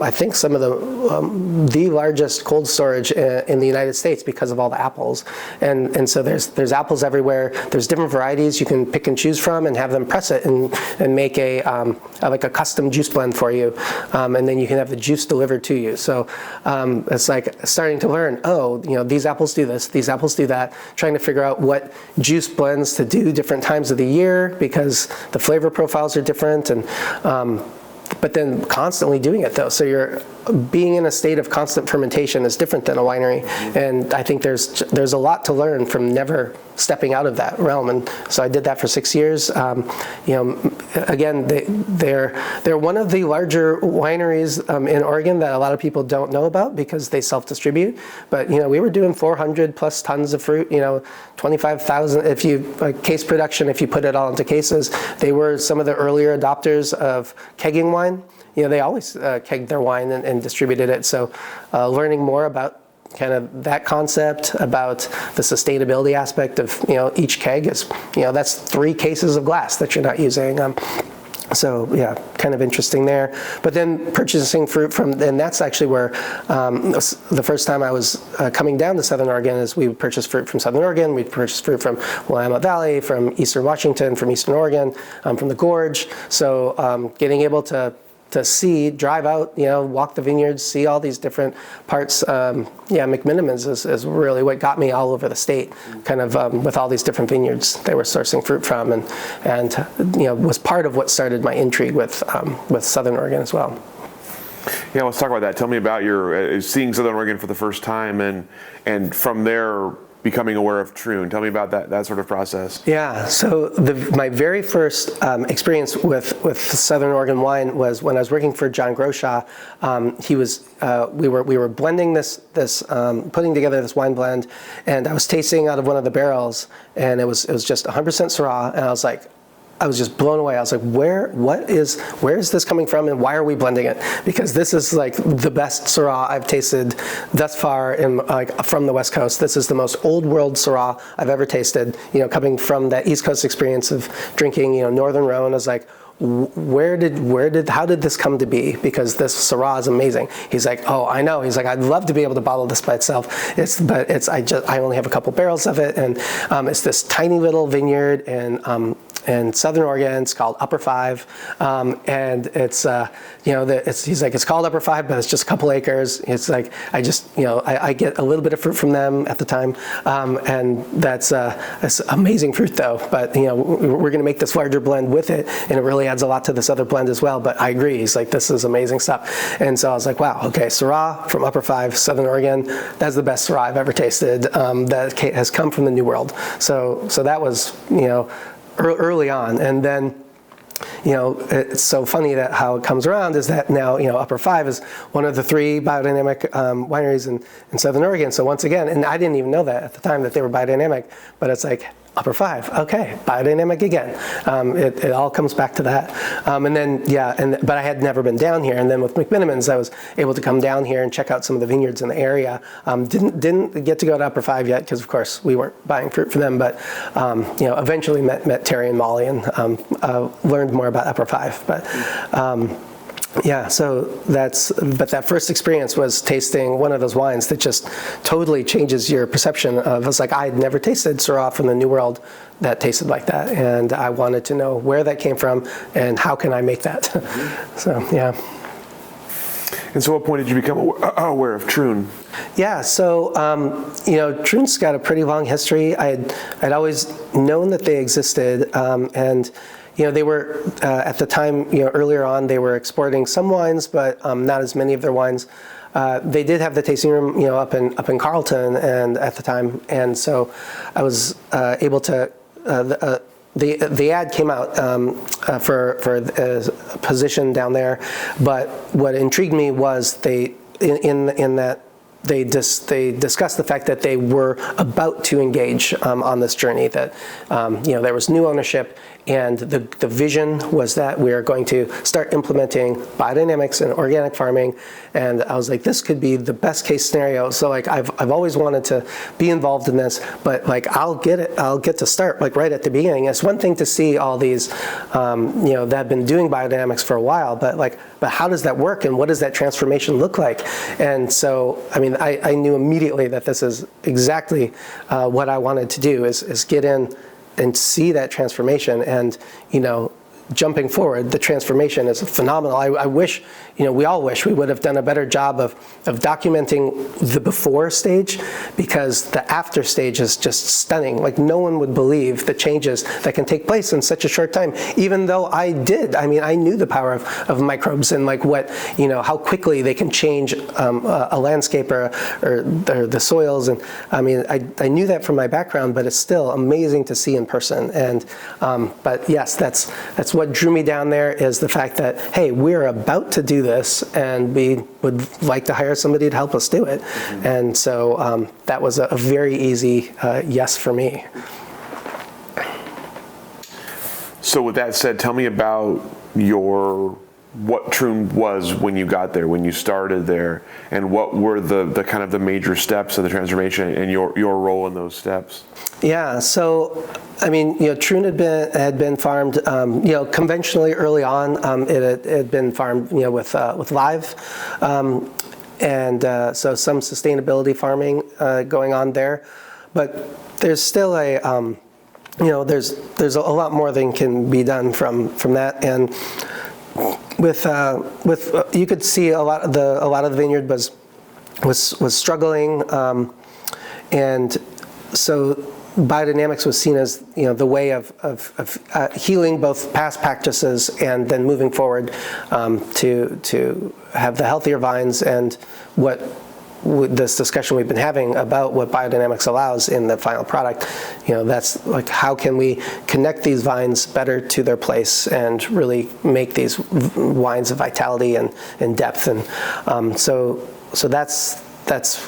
I think some of the largest cold storage in the United States because of all the apples. And so there's apples everywhere. There's different varieties you can pick and choose from and have them press it and make like a custom juice blend for you, and then you can have the juice delivered to you. So it's like starting to learn, these apples do this, these apples do that, trying to figure out what juice blends to do different times of the year because the flavor profiles are different, and but then constantly doing it though. So you're being in a state of constant fermentation is different than a winery, and I think there's a lot to learn from never stepping out of that realm. And so I did that for 6 years. Again, they're one of the larger wineries in Oregon that a lot of people don't know about because they self-distribute. But we were doing 400 plus tons of fruit. 25,000 if you case production. If you put it all into cases, they were some of the earlier adopters of kegging wine. They always kegged their wine and distributed it. So learning more about kind of that concept, about the sustainability aspect of, each keg is, that's 3 cases of glass that you're not using. So yeah, kind of interesting there. But then purchasing fruit and that's actually where the first time I was coming down to Southern Oregon is we would purchase fruit from Southern Oregon, we'd purchase fruit from Willamette Valley, from Eastern Washington, from Eastern Oregon, from the Gorge. So getting able to see, drive out, walk the vineyards, see all these different parts. McMinnville is really what got me all over the state, kind of with all these different vineyards they were sourcing fruit from, and was part of what started my intrigue with Southern Oregon as well. Yeah, let's talk about that. Tell me about your seeing Southern Oregon for the first time, and from there becoming aware of Troon. Tell me about that sort of process. Yeah, so my very first experience with Southern Oregon wine was when I was working for John Groshaw. We were blending this putting together this wine blend, and I was tasting out of one of the barrels, and it was just 100% Syrah, and I was just blown away. I was like, where is this coming from, and why are we blending it? Because this is like the best Syrah I've tasted thus far from the West Coast. This is the most old world Syrah I've ever tasted. Coming from that East Coast experience of drinking, Northern Rhone, I was like, how did this come to be? Because this Syrah is amazing. He's like, oh, I know. He's like, I'd love to be able to bottle this by itself. I only have a couple barrels of it, and it's this tiny little vineyard in Southern Oregon. It's called Upper Five, and it's he's like, it's called Upper Five, but it's just a couple acres. It's like I get a little bit of fruit from them at the time, and that's amazing fruit though. But we're going to make this larger blend with it, and it really adds a lot to this other blend as well. But I agree. He's like, this is amazing stuff. And so I was like, wow, okay, Syrah from Upper Five, Southern Oregon. That's the best Syrah I've ever tasted. That has come from the New World. So that was early on. And then it's so funny that how it comes around is that now, Upper Five is one of the 3 biodynamic wineries in Southern Oregon. So once again, and I didn't even know that at the time that they were biodynamic, but it's like, upper 5, okay, biodynamic again. It all comes back to that. And then, but I had never been down here. And then with McMinnville's, I was able to come down here and check out some of the vineyards in the area. Didn't get to go to upper 5 yet, because of course we weren't buying fruit for them, but eventually met Terry and Molly and learned more about upper 5. But but that first experience was tasting one of those wines that just totally changes your perception of, it's like I had never tasted Syrah from the New World that tasted like that, and I wanted to know where that came from and how can I make that. So, yeah. And so what point did you become aware of Troon? Yeah, so, Troon's got a pretty long history. I'd always known that they existed, and they were, at the time, earlier on, they were exporting some wines, but not as many of their wines. They did have the tasting room, up in Carlton, and at the time, and so I was able to. The ad came out for a position down there, but what intrigued me was in that. They discussed the fact that they were about to engage on this journey, that there was new ownership, and the vision was that we are going to start implementing biodynamics and organic farming. And I was like, this could be the best case scenario. So like I've always wanted to be involved in this, but like I'll get to start like right at the beginning. It's one thing to see all these that have been doing biodynamics for a while, but how does that work, and what does that transformation look like? And so I knew immediately that this is exactly what I wanted to do, is get in and see that transformation. And jumping forward, the transformation is phenomenal. I wish, we all wish we would have done a better job of documenting the before stage, because the after stage is just stunning. Like, no one would believe the changes that can take place in such a short time, even though I did. I knew the power of microbes and like what, how quickly they can change a landscape or the soils. And I knew that from my background, but it's still amazing to see in person. And, but yes, that's what drew me down there, is the fact that, hey, we're about to do this, and we would like to hire somebody to help us do it. Mm-hmm. And so that was a very easy yes for me. So with that said, tell me about what Troon was when you got there, when you started there, and what were the kind of the major steps of the transformation and your role in those steps? Yeah, so Troon had been farmed, conventionally early on. It had been farmed, with live, and so some sustainability farming going on there. But there's still there's a lot more than can be done from that. And with you could see a lot of the vineyard was struggling, and so biodynamics was seen as the way of healing both past practices and then moving forward to have the healthier vines, and what this discussion we've been having about what biodynamics allows in the final product. That's like, how can we connect these vines better to their place and really make these wines of vitality and depth. And so that's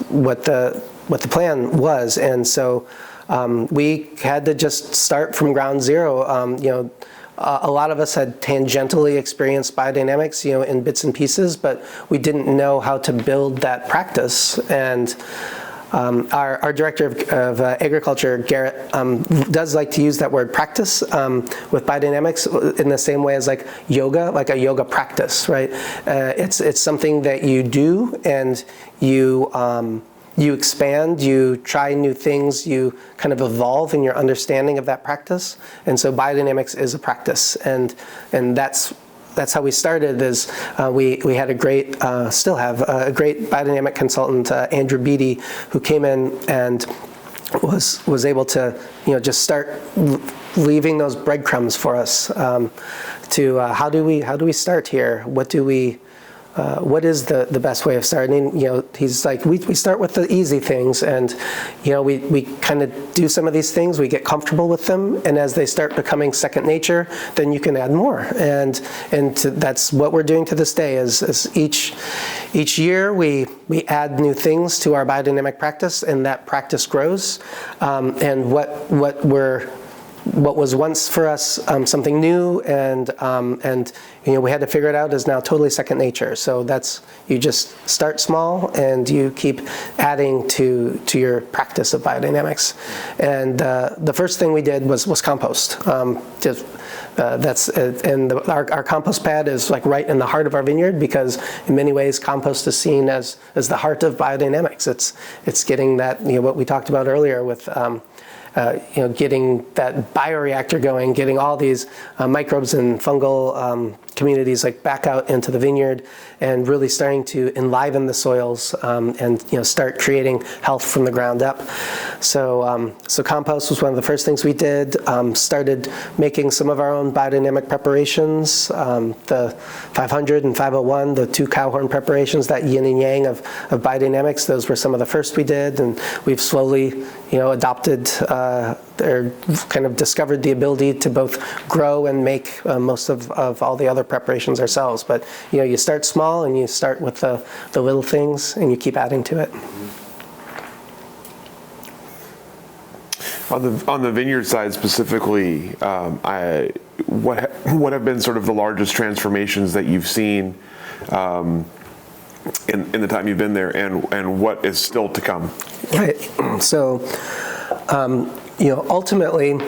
what the plan was. And so we had to just start from ground zero. A lot of us had tangentially experienced biodynamics, in bits and pieces, but we didn't know how to build that practice. And our director of agriculture, Garrett, does like to use that word practice with biodynamics in the same way as like yoga, like a yoga practice, right? It's something that you do, and you expand, you try new things, you kind of evolve in your understanding of that practice. And so biodynamics is a practice, and that's how we started. Is we had a great, still have a great biodynamic consultant, Andrew Beatty, who came in and was able to just start leaving those breadcrumbs for us to how do we start here? What do we the best way of starting? He's like, we start with the easy things, and we kind of do some of these things, we get comfortable with them, and as they start becoming second nature, then you can add more. And that's what we're doing to this day. Is each year we add new things to our biodynamic practice, and that practice grows. And what was once for us something new and we had to figure it out is now totally second nature. So you just start small and you keep adding to your practice of biodynamics. And the first thing we did was compost. Our compost pad is like right in the heart of our vineyard, because in many ways compost is seen as the heart of biodynamics. It's getting that, what we talked about earlier with getting that bioreactor going, getting all these microbes and fungal communities like back out into the vineyard, and really starting to enliven the soils and start creating health from the ground up. So compost was one of the first things we did. Started making some of our own biodynamic preparations, the 500 and 501, the 2 cowhorn preparations, that yin and yang of biodynamics. Those were some of the first we did, and we've slowly adopted or kind of discovered the ability to both grow and make most of all the other preparations ourselves. But you start small and you start with the little things and you keep adding to it. On the vineyard side specifically, what have been sort of the largest transformations that you've seen in the time you've been there, and what is still to come? Right. So, ultimately,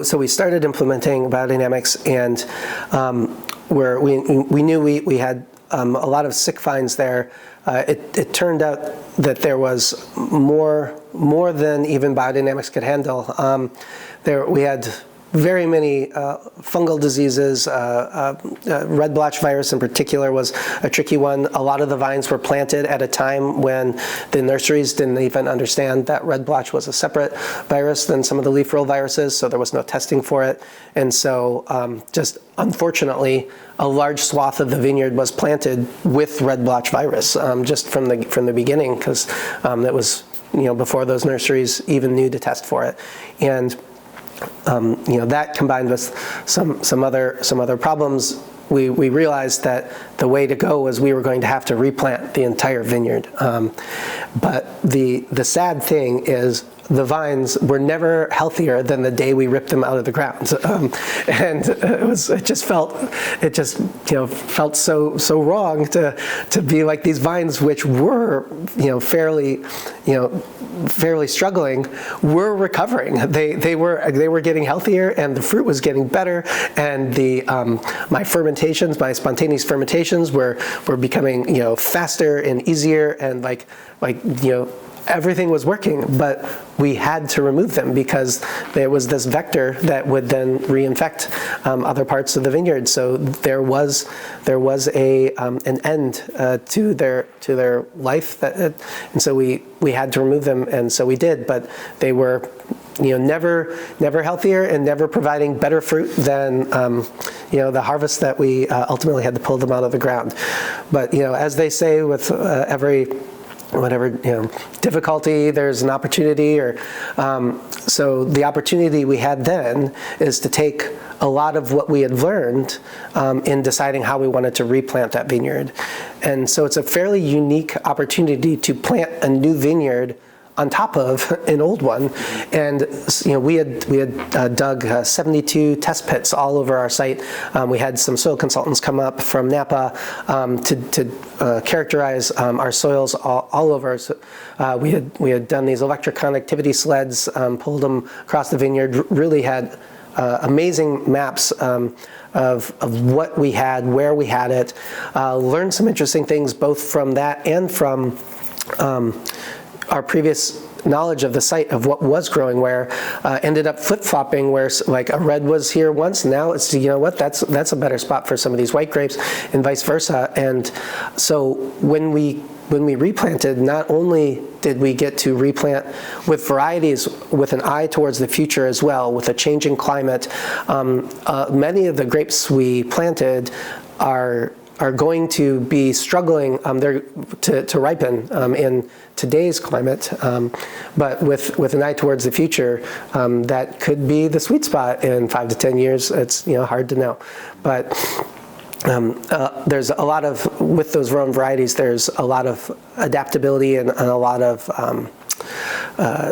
so we started implementing biodynamics, and where we knew we had a lot of sick vines there. It turned out that there was more than even biodynamics could handle. We had very many fungal diseases. Red blotch virus in particular was a tricky one. A lot of the vines were planted at a time when the nurseries didn't even understand that red blotch was a separate virus than some of the leaf roll viruses, so there was no testing for it. And so just unfortunately, a large swath of the vineyard was planted with red blotch virus just from the beginning, because it was before those nurseries even knew to test for it. And that combined with some other problems, we realized that the way to go was we were going to have to replant the entire vineyard. But the sad thing is the vines were never healthier than the day we ripped them out of the ground, and it just felt so wrong to be like these vines, which were fairly struggling, were recovering. They were getting healthier, and the fruit was getting better, and my spontaneous fermentations were becoming faster and easier, and everything was working, but we had to remove them because there was this vector that would then reinfect other parts of the vineyard. So there was an end to their life, and so we had to remove them, and so we did. But they were never healthier and never providing better fruit than the harvest that we ultimately had to pull them out of the ground. But as they say, with every difficulty, there's an opportunity. So the opportunity we had then is to take a lot of what we had learned in deciding how we wanted to replant that vineyard. And so it's a fairly unique opportunity to plant a new vineyard on top of an old one. And we had dug 72 test pits all over our site. We had some soil consultants come up from Napa to characterize our soils all over. So, we had done these electric conductivity sleds, pulled them across the vineyard, really had amazing maps of what we had, where we had it, learned some interesting things both from that and from our previous knowledge of the site of what was growing where, ended up flip-flopping where like a red was here once, now it's, that's a better spot for some of these white grapes, and vice versa. And so when we replanted, not only did we get to replant with varieties with an eye towards the future as well, with a changing climate, many of the grapes we planted are are going to be struggling to ripen in today's climate, but with an eye towards the future, that could be the sweet spot in 5 to 10 years. It's hard to know, but there's a lot of, with those Rhone varieties, there's a lot of adaptability and a lot of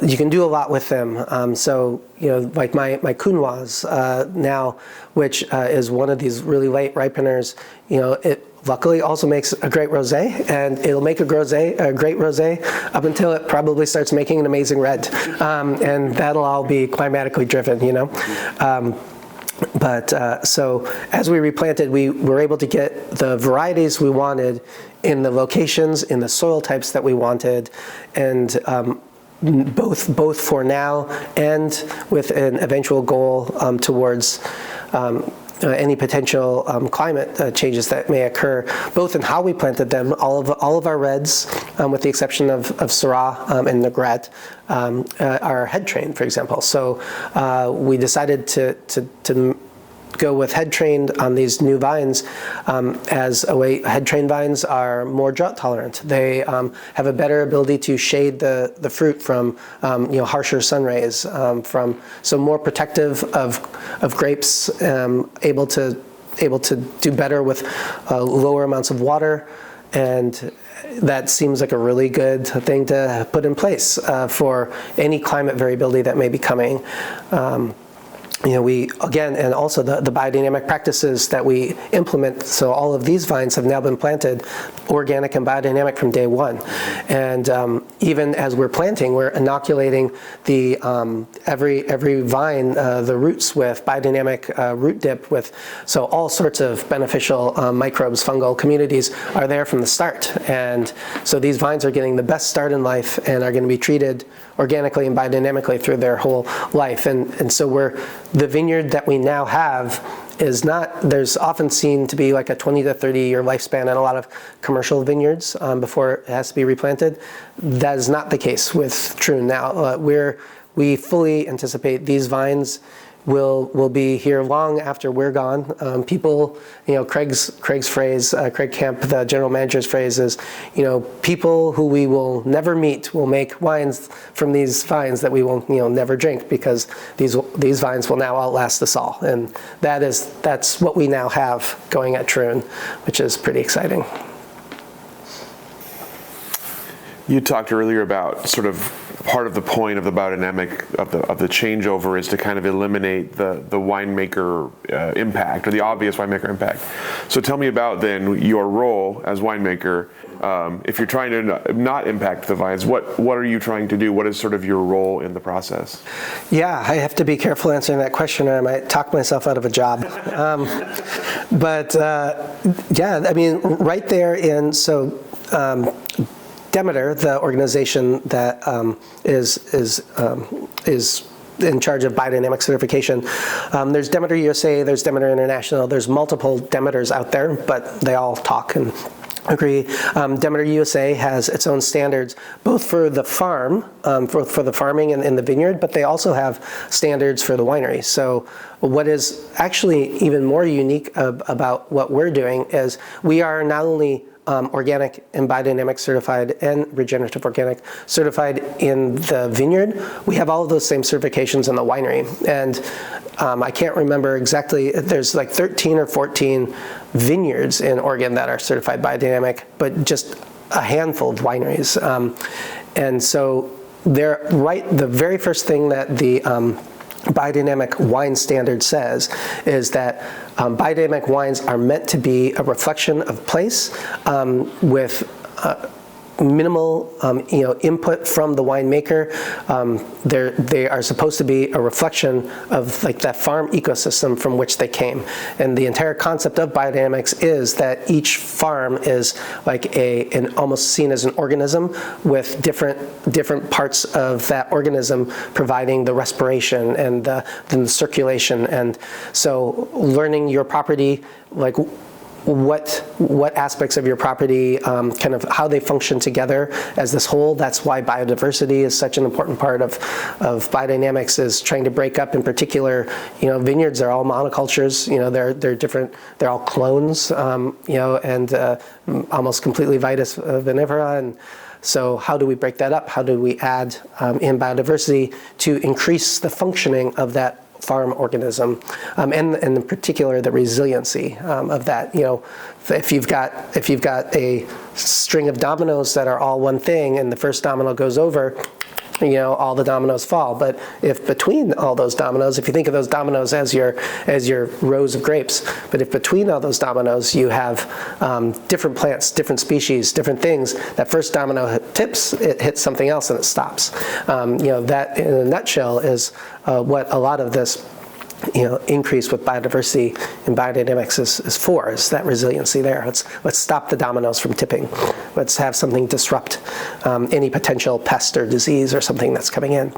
you can do a lot with them. So, like my Counoise now, which is one of these really late ripeners, it luckily also makes a great rosé, and it'll make a great rosé up until it probably starts making an amazing red, and that'll all be climatically driven, So as we replanted, we were able to get the varieties we wanted in the locations, in the soil types that we wanted, and both for now and with an eventual goal towards any potential climate changes that may occur, both in how we planted them. All of our reds, with the exception of Syrah and Negret, are head trained, for example. So we decided to go with head trained on these new vines as a way. Head trained vines are more drought tolerant. They have a better ability to shade the fruit from harsher sun rays, so more protective of grapes, able to do better with lower amounts of water, and that seems like a really good thing to put in place for any climate variability that may be coming. We, again, and also the biodynamic practices that we implement, so all of these vines have now been planted organic and biodynamic from day one. And even as we're planting, we're inoculating the every vine, the roots with biodynamic root dip so all sorts of beneficial microbes, fungal communities are there from the start. And so these vines are getting the best start in life and are going to be treated organically and biodynamically through their whole life. And so the vineyard that we now have is not, there's often seen to be like a 20 to 30 year lifespan in a lot of commercial vineyards before it has to be replanted. That is not the case with Troon now. We fully anticipate these vines will be here long after we're gone. People, Craig's phrase, Craig Camp, the general manager's phrase is, people who we will never meet will make wines from these vines that we will, never drink, because these vines will now outlast us all. And that's what we now have going at Troon, which is pretty exciting. You talked earlier about sort of part of the point of the biodynamic of the changeover is to kind of eliminate the winemaker impact, or the obvious winemaker impact. So tell me about then your role as winemaker. If you're trying to not impact the vines, what are you trying to do? What is sort of your role in the process? Yeah, I have to be careful answering that question, or I might talk myself out of a job. Right there in Demeter, the organization that is in charge of biodynamic certification. There's Demeter USA, there's Demeter International, there's multiple Demeters out there, but they all talk and agree. Demeter USA has its own standards, both for the farm, for the farming and in the vineyard, but they also have standards for the winery. So what is actually even more unique about what we're doing is we are not only organic and biodynamic certified and regenerative organic certified in the vineyard, we have all of those same certifications in the winery. And I can't remember exactly, there's like 13 or 14 vineyards in Oregon that are certified biodynamic, but just a handful of wineries. And so the very first thing that the biodynamic wine standard says is that biodynamic wines are meant to be a reflection of place, with minimal input from the winemaker. They are supposed to be a reflection of like that farm ecosystem from which they came. And the entire concept of biodynamics is that each farm is like an almost seen as an organism with different parts of that organism providing the respiration and the circulation. And so learning your property, like what aspects of your property, kind of how they function together as this whole. That's why biodiversity is such an important part of biodynamics, is trying to break up, in particular, vineyards are all monocultures, they're different, they're all clones, and almost completely vitis vinifera. And so how do we break that up? How do we add in biodiversity to increase the functioning of that farm organism, and in particular the resiliency of that. If you've got a string of dominoes that are all one thing, and the first domino goes over, all the dominoes fall. But if between all those dominoes, if you think of those dominoes as your rows of grapes, but if between all those dominoes you have different plants, different species, different things, that first domino tips, it hits something else and it stops. That in a nutshell is what a lot of this increase with biodiversity and biodynamics is for, is that resiliency there. Let's stop the dominoes from tipping. Let's have something disrupt any potential pest or disease or something that's coming in.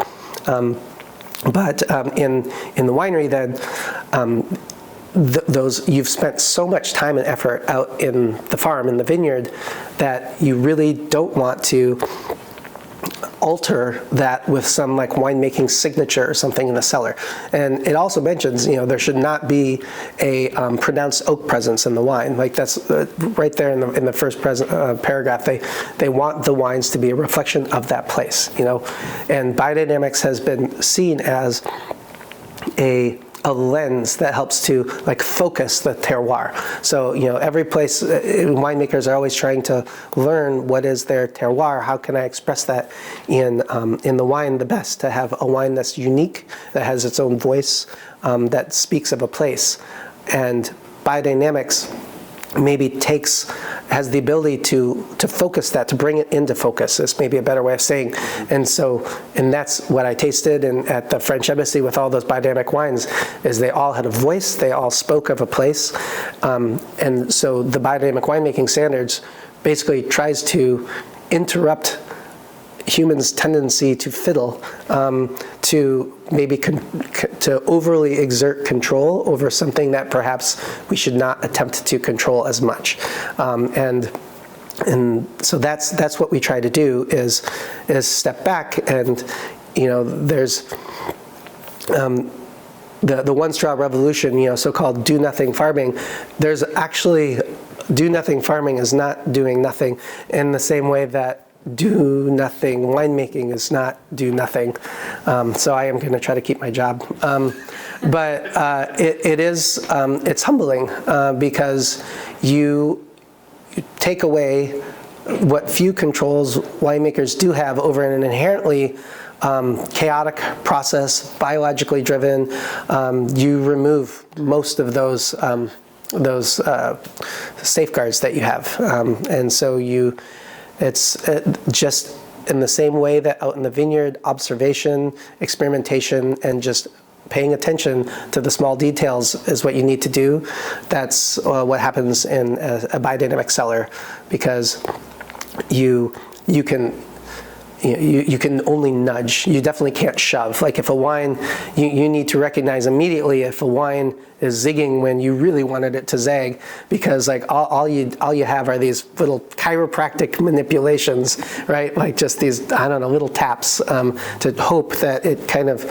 But in the winery then, you've spent so much time and effort out in the farm, in the vineyard, that you really don't want to alter that with some like winemaking signature or something in the cellar. And it also mentions, there should not be a pronounced oak presence in the wine. Like that's right there in the first paragraph. They want the wines to be a reflection of that place. And biodynamics has been seen as a lens that helps to focus the terroir. So every place, winemakers are always trying to learn what is their terroir. How can I express that in the wine the best, to have a wine that's unique, that has its own voice, that speaks of a place. And biodynamics maybe has the ability to focus that, to bring it into focus, is maybe a better way of saying. And that's what I tasted at the French Embassy with all those biodynamic wines, is they all had a voice, they all spoke of a place. And so the biodynamic winemaking standards basically tries to interrupt humans' tendency to fiddle, to maybe to overly exert control over something that perhaps we should not attempt to control as much. And so that's what we try to do, is step back. And there's the one straw revolution, so-called do nothing farming. There's actually, do nothing farming is not doing nothing, in the same way that do nothing winemaking is not do nothing. So I am going to try to keep my job. But it's humbling, because you take away what few controls winemakers do have over an inherently chaotic process, biologically driven. You remove most of those safeguards that you have, and so it's just in the same way that out in the vineyard, observation, experimentation, and just paying attention to the small details is what you need to do. That's what happens in a biodynamic cellar, because you can only nudge. You definitely can't shove. Like if a wine, you need to recognize immediately if a wine is zigging when you really wanted it to zag, because all you have are these little chiropractic manipulations, right? Like just these, little taps to hope that it kind of,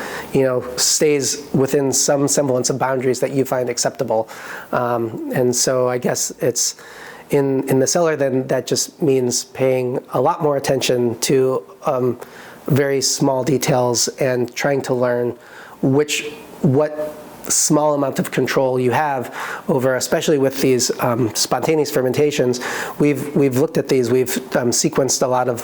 stays within some semblance of boundaries that you find acceptable. And so I guess it's, in the cellar, then that just means paying a lot more attention to very small details and trying to learn what small amount of control you have over, especially with these spontaneous fermentations. We've looked at these. We've sequenced a lot of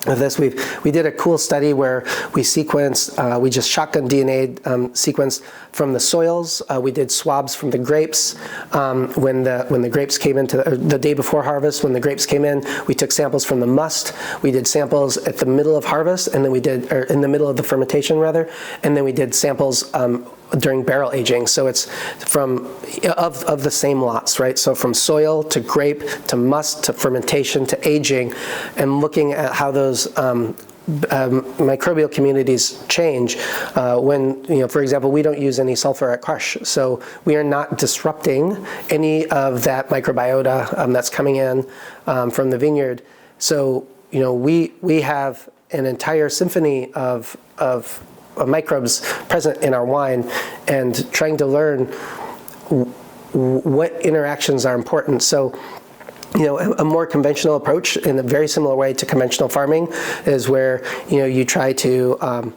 this. We did a cool study where we sequenced, we just shotgun DNA sequenced from the soils. We did swabs from the grapes. When the grapes came into the day before harvest, when the grapes came in, we took samples from the must. We did samples at the middle of harvest, and then or in the middle of the fermentation rather, and then we did samples during barrel aging. So it's of the same lots, right? So from soil to grape to must to fermentation to aging, and looking at how those microbial communities change when, for example, we don't use any sulfur at crush, so we are not disrupting any of that microbiota that's coming in from the vineyard. So, we have an entire symphony of microbes present in our wine, and trying to learn what interactions are important. So, a more conventional approach in a very similar way to conventional farming is where, you try to,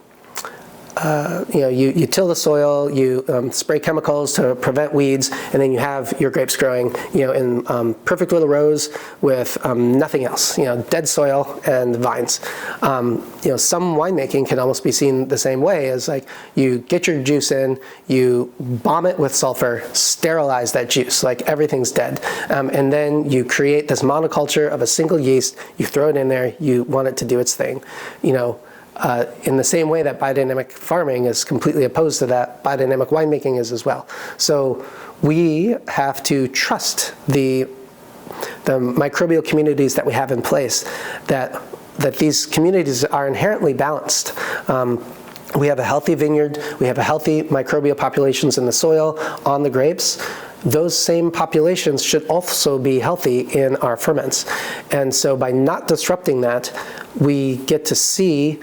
you till the soil, you spray chemicals to prevent weeds, and then you have your grapes growing, in perfect little rows with nothing else, dead soil and vines. Some winemaking can almost be seen the same way, as like you get your juice in, you bomb it with sulfur, sterilize that juice, like everything's dead, and then you create this monoculture of a single yeast, you throw it in there, you want it to do its thing, in the same way that biodynamic farming is completely opposed to that, biodynamic winemaking is as well. So we have to trust the microbial communities that we have in place, that these communities are inherently balanced. We have a healthy vineyard, we have a healthy microbial populations in the soil, on the grapes. Those same populations should also be healthy in our ferments. And so by not disrupting that, we get to see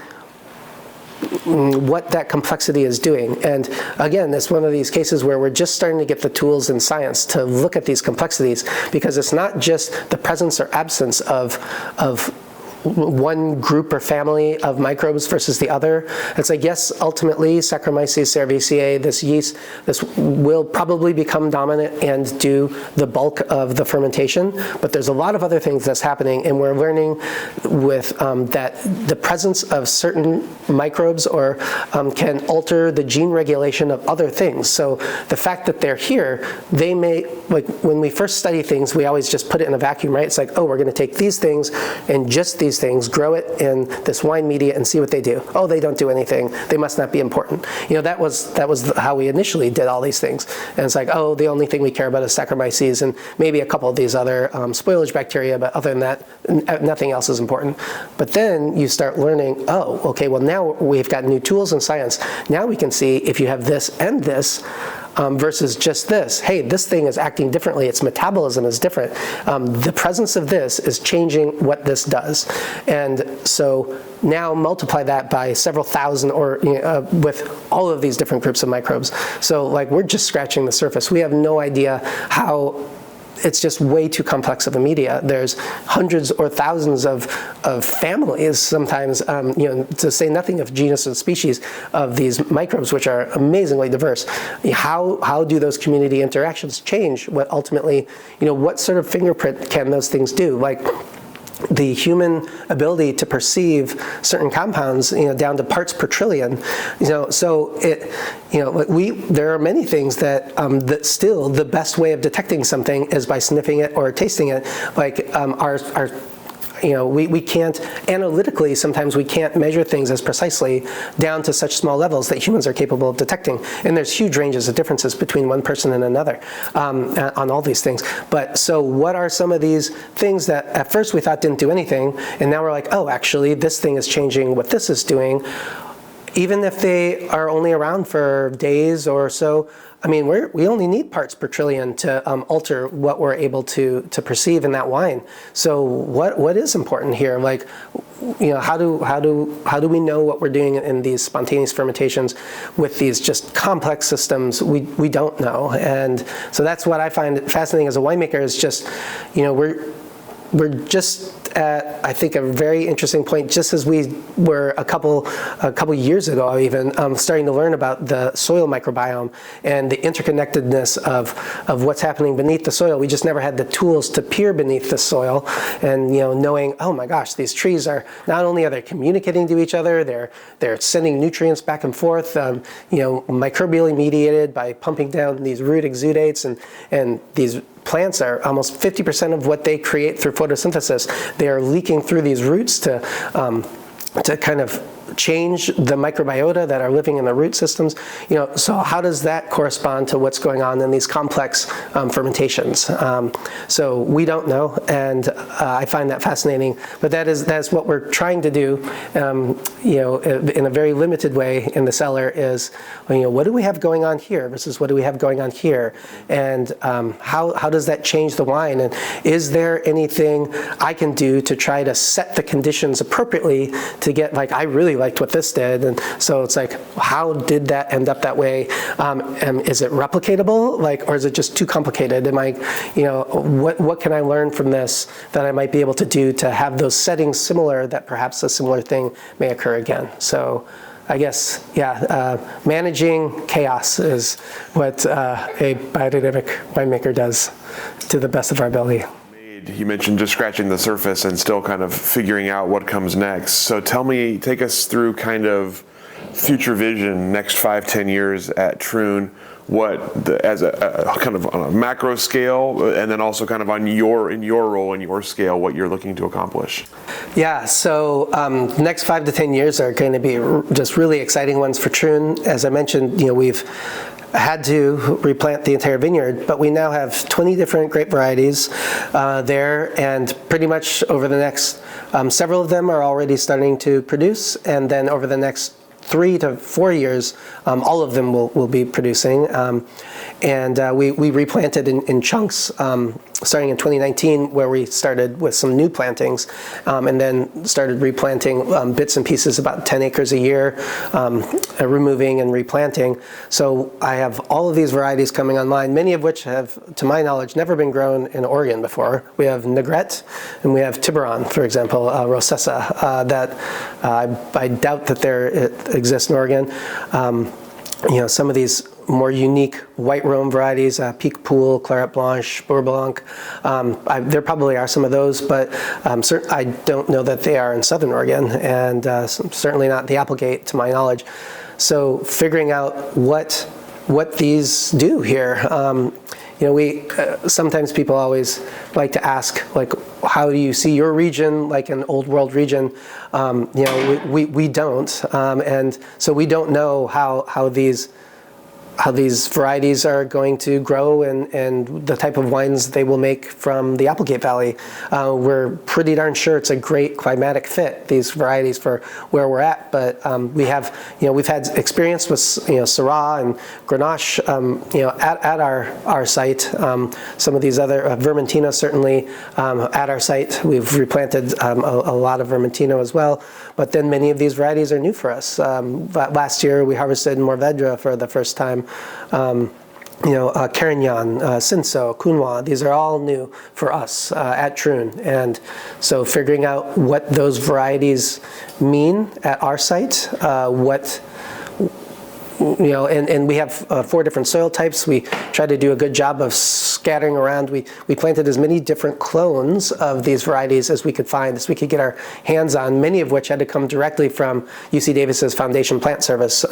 what that complexity is doing. And again, it's one of these cases where we're just starting to get the tools in science to look at these complexities, because it's not just the presence or absence of one group or family of microbes versus the other. It's like, yes, ultimately, Saccharomyces cerevisiae, this yeast, this will probably become dominant and do the bulk of the fermentation, but there's a lot of other things that's happening, and we're learning with that the presence of certain microbes or can alter the gene regulation of other things. So the fact that they're here, they may, like when we first study things, we always just put it in a vacuum, right? It's like, oh, we're gonna take these things and just these things, grow it in this wine media and see what they do. Oh, they don't do anything. They must not be important. That was how we initially did all these things. And it's like, oh, the only thing we care about is Saccharomyces and maybe a couple of these other spoilage bacteria, but other than that, nothing else is important. But then you start learning, oh, okay, well now we've got new tools in science. Now we can see if you have this and this, versus just this. Hey, this thing is acting differently. Its metabolism is different. The presence of this is changing what this does. And so now multiply that by several thousand, or with all of these different groups of microbes. So like, we're just scratching the surface. We have no idea how. It's just way too complex of a media. There's hundreds or thousands of families sometimes, to say nothing of genus and species of these microbes, which are amazingly diverse. How do those community interactions change what ultimately, what sort of fingerprint can those things do? Like, the human ability to perceive certain compounds, down to parts per trillion, so there are many things that that still the best way of detecting something is by sniffing it or tasting it. Like we can't, analytically, sometimes we can't measure things as precisely down to such small levels that humans are capable of detecting. And there's huge ranges of differences between one person and another on all these things. But so what are some of these things that at first we thought didn't do anything, and now we're like, oh, actually, this thing is changing what this is doing, even if they are only around for days or so. I mean, we only need parts per trillion to alter what we're able to perceive in that wine. So what is important here? Like, how do we know what we're doing in these spontaneous fermentations with these just complex systems? We don't know, and so that's what I find fascinating as a winemaker. Is just, we're just at, I think, a very interesting point, just as we were a couple years ago even, starting to learn about the soil microbiome and the interconnectedness of what's happening beneath the soil. We just never had the tools to peer beneath the soil and, knowing, oh my gosh, these trees are, not only are they communicating to each other, they're sending nutrients back and forth, microbially mediated by pumping down these root exudates, and these plants are almost 50% of what they create through photosynthesis. They are leaking through these roots to kind of change the microbiota that are living in the root systems? So how does that correspond to what's going on in these complex fermentations? So we don't know, and I find that fascinating. But that's what we're trying to do, in a very limited way in the cellar is, what do we have going on here versus what do we have going on here, and how does that change the wine, and is there anything I can do to try to set the conditions appropriately to get, like, I really liked what this did, and so it's like, how did that end up that way? Is it replicatable, or is it just too complicated? What can I learn from this that I might be able to do to have those settings similar, that perhaps a similar thing may occur again? So I guess, managing chaos is what a biodynamic winemaker does to the best of our ability. You mentioned just scratching the surface and still kind of figuring out what comes next. So take us through kind of future vision, next 5-10 years at Troon, as a kind of on a macro scale, and then also kind of in your role and your scale, what you're looking to accomplish. Yeah, so next 5 to 10 years are going to be just really exciting ones for Troon. As I mentioned, we've had to replant the entire vineyard, but we now have 20 different grape varieties there, and pretty much over the next, several of them are already starting to produce, and then over the next 3 to 4 years, all of them will be producing. And we replanted in chunks, starting in 2019, where we started with some new plantings, and then started replanting bits and pieces, about 10 acres a year, removing and replanting. So I have all of these varieties coming online, many of which have, to my knowledge, never been grown in Oregon before. We have Negrette, and we have Tiburon, for example, Rosessa, that I doubt that it exists in Oregon. Some of these more unique white Rhone varieties, Pique Pool, Claret Blanche, Bourg Blanc. There probably are some of those, but I don't know that they are in Southern Oregon, and certainly not the Applegate, to my knowledge. So figuring out what these do here. Sometimes people always like to ask, how do you see your region, like an old world region? We don't, and so we don't know how these varieties are going to grow and the type of wines they will make from the Applegate Valley. We're pretty darn sure it's a great climatic fit, these varieties, for where we're at. But we've had experience with Syrah and Grenache at our site. Some of these other Vermentino certainly at our site. We've replanted a lot of Vermentino as well. But then many of these varieties are new for us. Last year we harvested Mourvedre for the first time. Carignan, Cinsault, Counois, these are all new for us at Troon. And so figuring out what those varieties mean at our site, and we have 4 different soil types. We try to do a good job of scattering around. We planted as many different clones of these varieties as we could find, as we could get our hands on, many of which had to come directly from UC Davis's Foundation Plant Service,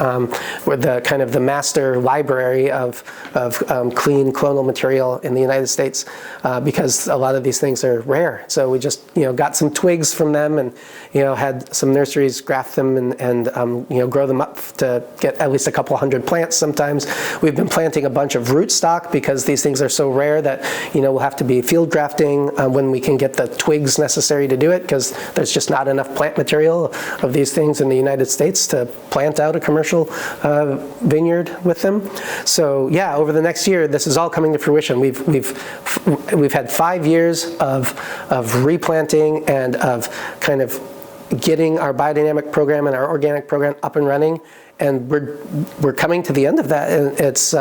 where the kind of the master library of clean clonal material in the United States, because a lot of these things are rare. So we just got some twigs from them, and had some nurseries graft them and grow them up to get at least a couple hundred plants sometimes. We've been planting a bunch of rootstock because these things are so rare that we'll have to be field grafting when we can get the twigs necessary to do it, because there's just not enough plant material of these things in the United States to plant out a commercial vineyard with them. So yeah, over the next year, this is all coming to fruition. We've had 5 years of replanting and of kind of getting our biodynamic program and our organic program up and running, and we're coming to the end of that, and it's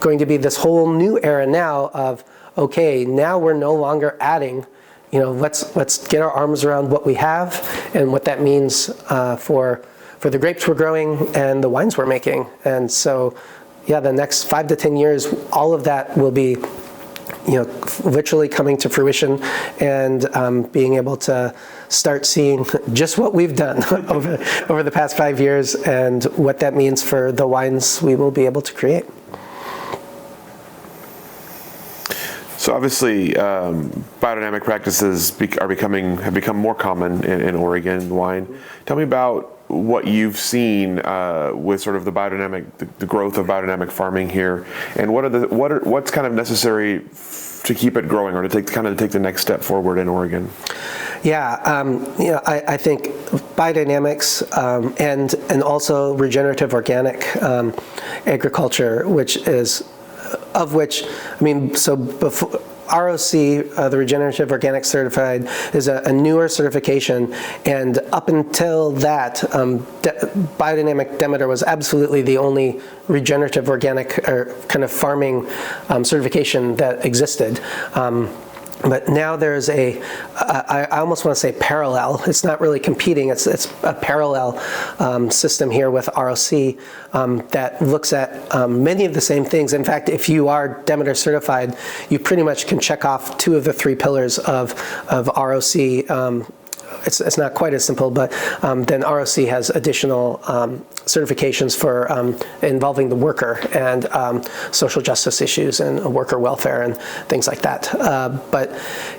going to be this whole new era now of, okay, now we're no longer adding, let's get our arms around what we have and what that means for the grapes we're growing and the wines we're making. And so yeah, the next 5 to 10 years, all of that will be literally coming to fruition, and being able to start seeing just what we've done over the past 5 years and what that means for the wines we will be able to create. So obviously, biodynamic practices have become more common in Oregon wine. Tell me about what you've seen with sort of the biodynamic, the growth of biodynamic farming here, and what's kind of necessary to keep it growing, or to take the next step forward in Oregon? Yeah, I think biodynamics and also regenerative organic agriculture, so before ROC, the Regenerative Organic Certified, is a newer certification, and up until that, Biodynamic Demeter was absolutely the only regenerative organic or kind of farming certification that existed. But now there's I almost want to say parallel. It's not really competing. It's a parallel system here with ROC that looks at many of the same things. In fact, if you are Demeter certified, you pretty much can check off 2 of the 3 pillars of ROC. It's not quite as simple, but then ROC has additional certifications for involving the worker and social justice issues and worker welfare and things like that. But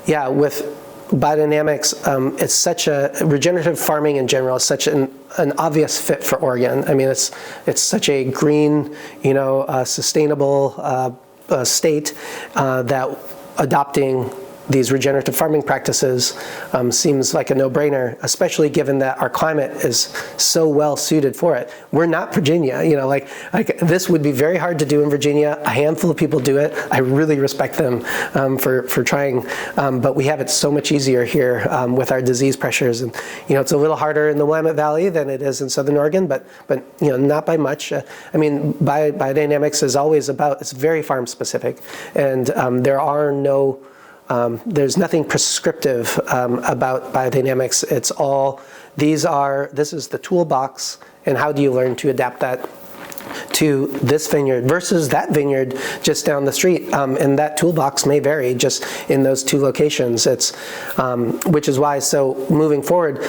yeah, with biodynamics, it's such a regenerative farming in general is such an obvious fit for Oregon. I mean, it's such a green, sustainable state that adopting these regenerative farming practices seems like a no-brainer, especially given that our climate is so well suited for it. We're not Virginia, like this would be very hard to do in Virginia. A handful of people do it. I really respect them for trying, but we have it so much easier here with our disease pressures. And it's a little harder in the Willamette Valley than it is in Southern Oregon, but not by much. Biodynamics is always it's very farm specific, and there are no. There's nothing prescriptive about biodynamics. It's all, this is the toolbox, and how do you learn to adapt that to this vineyard versus that vineyard just down the street, and that toolbox may vary just in those 2 locations. It's which is why, so moving forward,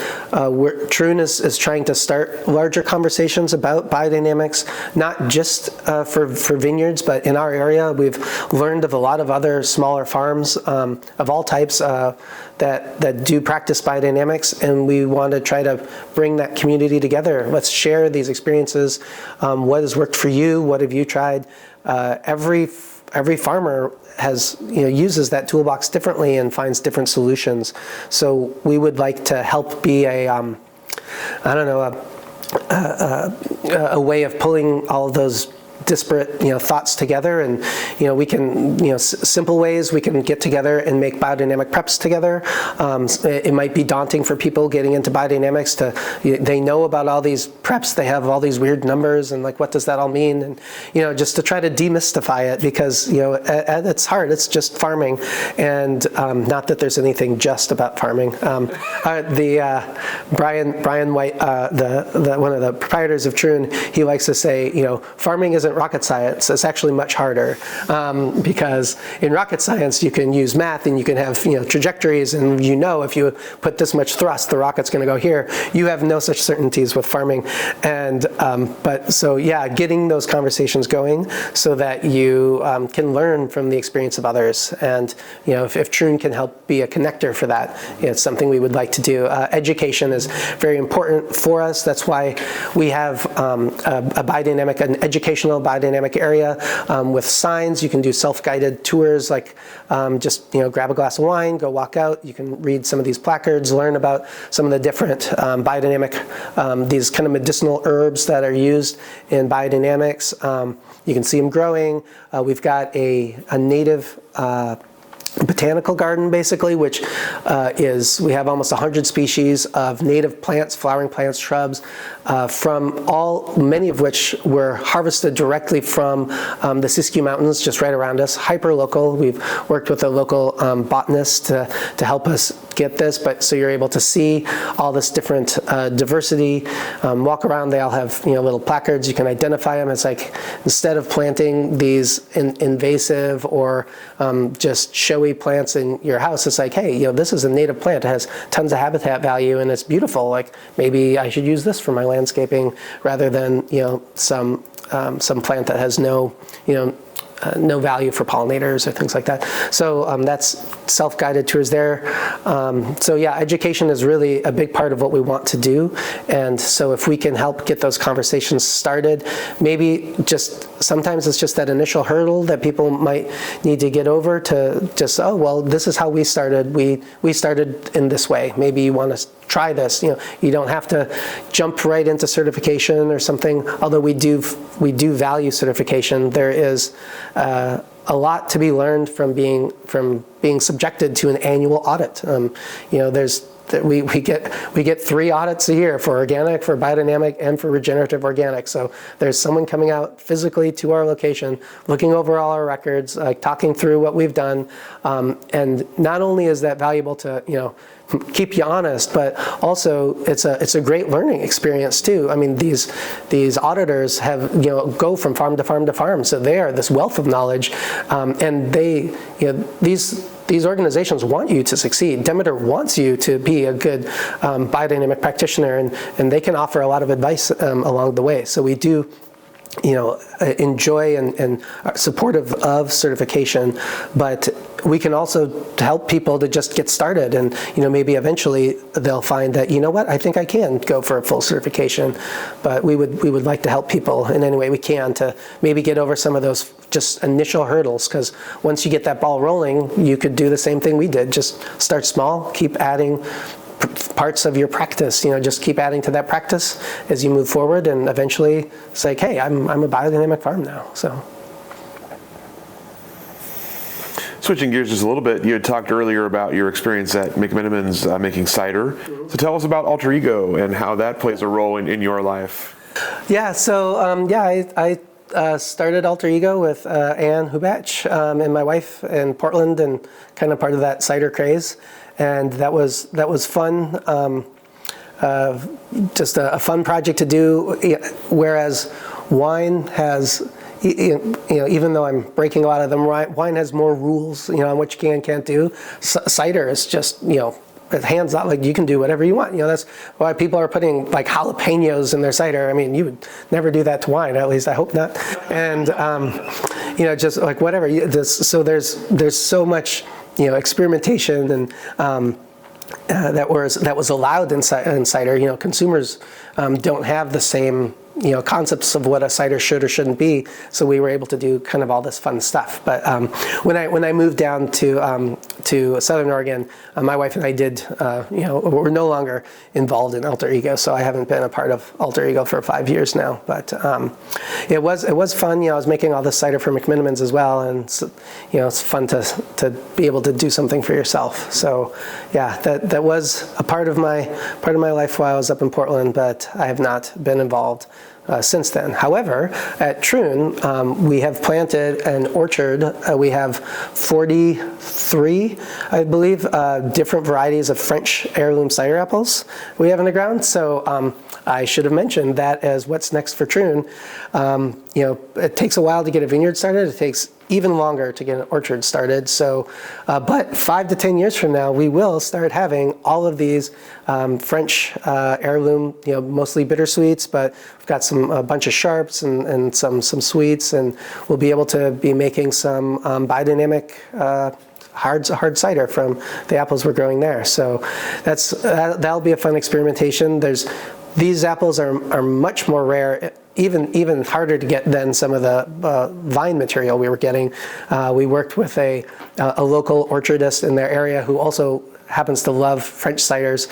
Troon is trying to start larger conversations about biodynamics, not just for vineyards, but in our area we've learned of a lot of other smaller farms of all types that do practice biodynamics, and we want to try to bring that community together. Let's share these experiences. What has worked for you? What have you tried? Every farmer has uses that toolbox differently and finds different solutions. So we would like to help be a way of pulling all of those disparate thoughts together, and we can simple ways we can get together and make biodynamic preps together. It might be daunting for people getting into biodynamics they know about all these preps, they have all these weird numbers, and like, what does that all mean? And just to try to demystify it, because it's hard. It's just farming, and not that there's anything just about farming. Brian White, one of the proprietors of Troon, he likes to say, farming isn't rocket science. It's actually much harder, because in rocket science you can use math and you can have trajectories, and if you put this much thrust, the rocket's going to go here. You have no such certainties with farming, and getting those conversations going so that you can learn from the experience of others, and if Troon can help be a connector for that, it's something we would like to do. Education is very important for us. That's why we have an educational biodynamic area with signs. You can do self-guided tours, like just grab a glass of wine, go walk out. You can read some of these placards, learn about some of the different biodynamic, these kind of medicinal herbs that are used in biodynamics. You can see them growing. We've got a native botanical garden, basically, which we have almost 100 species of native plants, flowering plants, shrubs, many of which were harvested directly from the Siskiyou Mountains, just right around us, hyper local. We've worked with a local botanist to help us get this, but so you're able to see all this different diversity, walk around. They all have little placards. You can identify them. It's like, instead of planting these invasive or just showy plants in your house, it's like, hey, this is a native plant. It has tons of habitat value and it's beautiful. Like, maybe I should use this for my landscaping rather than some plant that has no no value for pollinators or things like that. So that's self-guided tours there. So yeah, education is really a big part of what we want to do. And so if we can help get those conversations started, maybe just sometimes it's just that initial hurdle that people might need to get over to just, oh, well, this is how we started. We started in this way. Maybe you want to try this. You don't have to jump right into certification or something, although we do value certification. There is a lot to be learned from being subjected to an annual audit. We get 3 audits a year for organic, for biodynamic, and for regenerative organic. So there's someone coming out physically to our location, looking over all our records, talking through what we've done, and not only is that valuable to keep you honest, but also it's a great learning experience too. I mean, these auditors have go from farm to farm to farm, so they are this wealth of knowledge, and these organizations want you to succeed. Demeter wants you to be a good biodynamic practitioner, and they can offer a lot of advice along the way. So we do enjoy and are supportive of certification, but we can also help people to just get started, and maybe eventually they'll find that, what, I think I can go for a full certification. But we would like to help people in any way we can to maybe get over some of those just initial hurdles, because once you get that ball rolling, you could do the same thing we did. Just start small, keep adding parts of your practice, just keep adding to that practice as you move forward, and eventually it's like, hey, I'm a biodynamic farm now. So, switching gears just a little bit, you had talked earlier about your experience at McMinnville's making cider. So tell us about Alter Ego and how that plays a role in your life. Yeah, so I started Alter Ego with Ann Hubach and my wife in Portland, and kind of part of that cider craze. And that was fun, just a fun project to do. Whereas wine has, even though I'm breaking a lot of them, wine has more rules, on what you can and can't do. Cider is just, hands out, like you can do whatever you want. That's why people are putting like jalapenos in their cider. I mean, you would never do that to wine, at least I hope not. And just like whatever. So there's so much experimentation and that was allowed in cider. Consumers don't have the same concepts of what a cider should or shouldn't be, so we were able to do kind of all this fun stuff. But when I moved down to Southern Oregon, my wife and I we're no longer involved in Alter Ego, so I haven't been a part of Alter Ego for 5 years now. But it was fun. I was making all this cider for McMinnville's as well, and it's fun to be able to do something for yourself. So yeah, that was a part of my life while I was up in Portland, but I have not been involved since then. However, at Troon, we have planted an orchard. We have 43, I believe, different varieties of French heirloom cider apples we have in the ground. So I should have mentioned that as what's next for Troon. It takes a while to get a vineyard started. It takes even longer to get an orchard started. So, but 5 to 10 years from now, we will start having all of these French heirloom, mostly bittersweets, but we've got a bunch of sharps and some sweets, and we'll be able to be making some biodynamic hard cider from the apples we're growing there. So that'll be a fun experimentation. These apples are much more rare, even harder to get than some of the vine material we were getting. We worked with a local orchardist in their area who also happens to love French ciders.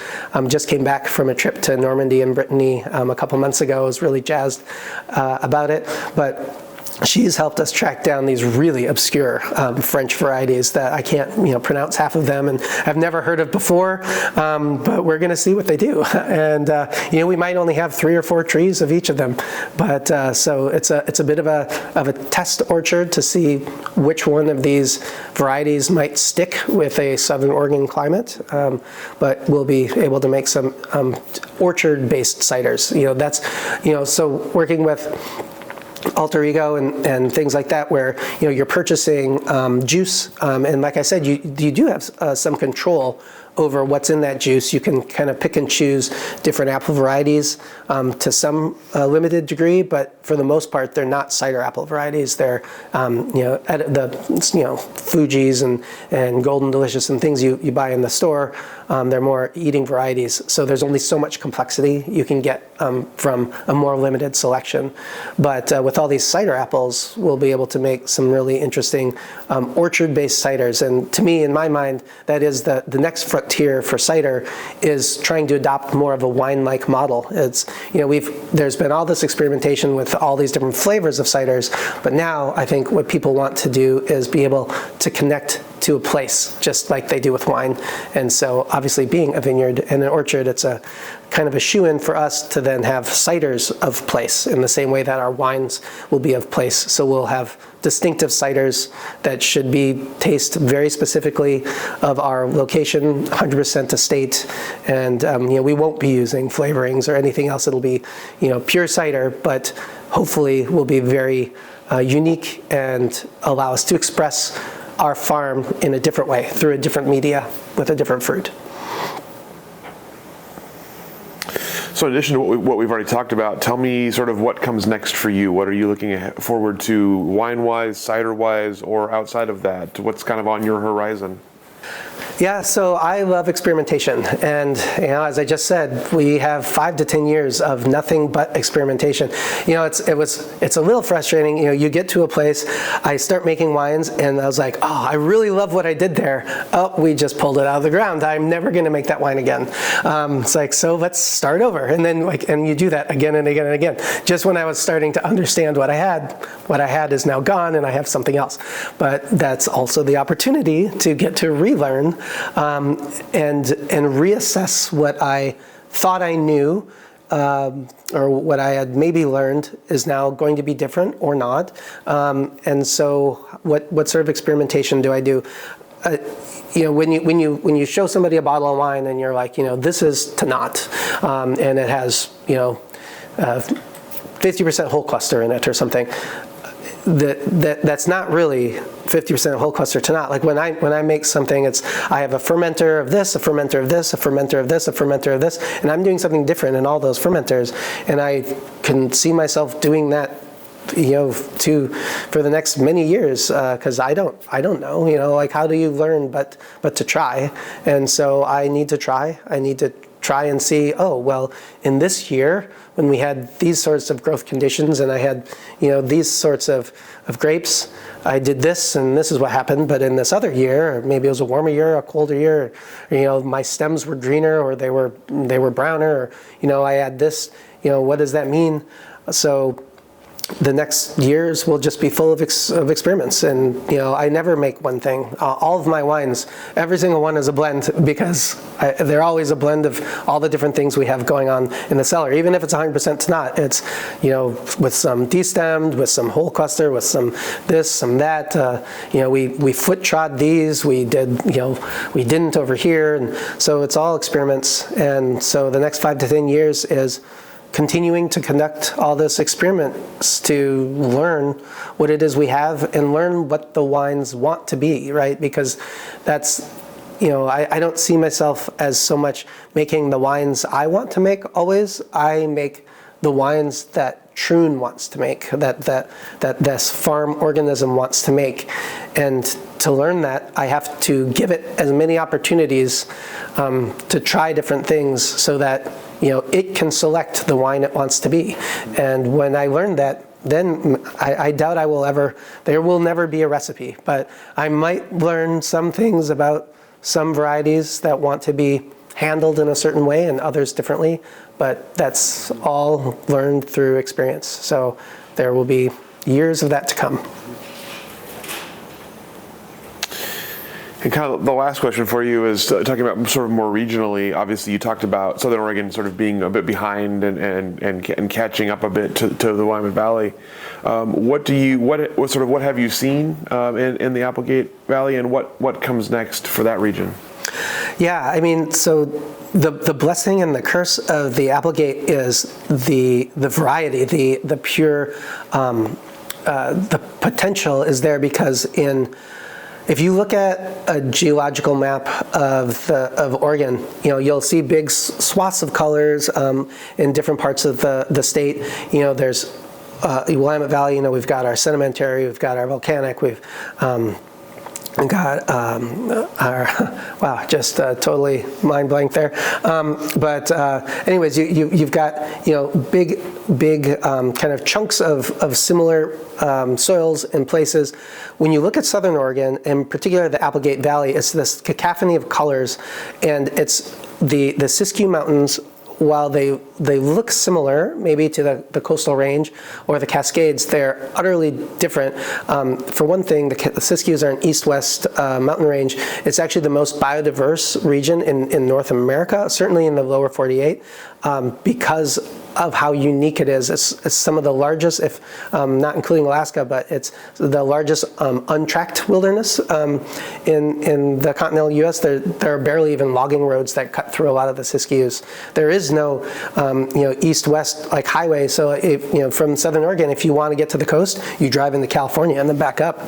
Just came back from a trip to Normandy and Brittany a couple months ago. Was really jazzed about it, but she's helped us track down these really obscure French varieties that I can't pronounce half of them, and I've never heard of before, but we're going to see what they do. And we might only have 3 or 4 trees of each of them, but so it's a bit of a test orchard to see which one of these varieties might stick with a Southern Oregon climate, but we'll be able to make some orchard-based ciders. So working with Alter Ego and things like that, where you're purchasing juice, and like I said, you do have some control over what's in that juice. You can kind of pick and choose different apple varieties to some limited degree, but for the most part, they're not cider apple varieties. They're Fuji's and Golden Delicious and things you buy in the store. They're more eating varieties. So there's only so much complexity you can get from a more limited selection. But with all these cider apples, we'll be able to make some really interesting orchard-based ciders. And to me, in my mind, that is the next frontier for cider, is trying to adopt more of a wine-like model. It's, there's been all this experimentation with all these different flavors of ciders, but now I think what people want to do is be able to connect to a place, just like they do with wine. And so obviously being a vineyard and an orchard, it's a kind of a shoe-in for us to then have ciders of place in the same way that our wines will be of place. So we'll have distinctive ciders that should taste very specifically of our location, 100% estate, and we won't be using flavorings or anything else. It'll be pure cider, but hopefully will be very unique and allow us to express our farm in a different way, through a different media with a different fruit. So in addition to what we've already talked about, tell me sort of what comes next for you. What are you looking forward to wine-wise, cider-wise, or outside of that? What's kind of on your horizon? Yeah, so I love experimentation, and as I just said, we have 5 to 10 years of nothing but experimentation. It's a little frustrating. You get to a place, I start making wines, and I was like, oh, I really love what I did there. Oh, we just pulled it out of the ground. I'm never going to make that wine again. It's like, so let's start over, and then and you do that again and again and again. Just when I was starting to understand what I had is now gone, and I have something else. But that's also the opportunity to get to relearn. And reassess what I thought I knew, or what I had maybe learned is now going to be different or not. And so what sort of experimentation do I do? When you show somebody a bottle of wine and you're like, this is Tannat, and it has 50% whole cluster in it or something. That's not really 50% whole cluster Tannat. Like when I make something, I have a fermenter of this, a fermenter of this, a fermenter of this, a fermenter of this, and I'm doing something different in all those fermenters, and I can see myself doing that for the next many years, because I don't know, like how do you learn but to try? And so I need to try and see, oh, well, in this year, when we had these sorts of growth conditions and I had, these sorts of grapes, I did this and this is what happened. But in this other year, or maybe it was a warmer year, a colder year, or, my stems were greener or they were browner, or, I had this, what does that mean? So the next years will just be full of experiments, and I never make one thing. All of my wines, every single one is a blend, because they're always a blend of all the different things we have going on in the cellar. Even if it's 100% Tannat, it's with some destemmed, with some whole cluster, with some this, some that. We foot trod these. We did we didn't over here, and so it's all experiments. And so the next 5 to 10 years is continuing to conduct all this experiments to learn what it is we have and learn what the wines want to be, right? Because that's, I don't see myself as so much making the wines I want to make always. I make the wines that Troon wants to make, that this farm organism wants to make. And to learn that, I have to give it as many opportunities to try different things so that it can select the wine it wants to be. And when I learn that, then I doubt there will never be a recipe, but I might learn some things about some varieties that want to be handled in a certain way and others differently, but that's all learned through experience. So there will be years of that to come. And kind of the last question for you is talking about sort of more regionally. Obviously, you talked about Southern Oregon sort of being a bit behind and catching up a bit to the Willamette Valley. What have you seen in the Applegate Valley, and what comes next for that region? Yeah, I mean, so the blessing and the curse of the Applegate is the variety, the pure, the potential is there, because in if you look at a geological map of Oregon, you'll see big swaths of colors in different parts of the state. There's Willamette Valley. We've got our sedimentary, we've got our volcanic, we've got our, wow, just totally mind blank there. But anyways, you've got, big kind of chunks of similar soils and places. When you look at Southern Oregon, in particular the Applegate Valley, it's this cacophony of colors, and it's the Siskiyou Mountains. While they look similar, maybe to the coastal range or the Cascades, they're utterly different. For one thing, the Siskiyous are an east-west mountain range. It's actually the most biodiverse region in North America, certainly in the lower 48, because of how unique it is. It's some of the largest, if not including Alaska, but it's the largest untracked wilderness in the continental U.S. There are barely even logging roads that cut through a lot of the Siskiyous. There is no east-west like highway. So if, from Southern Oregon, if you want to get to the coast, you drive into California and then back up.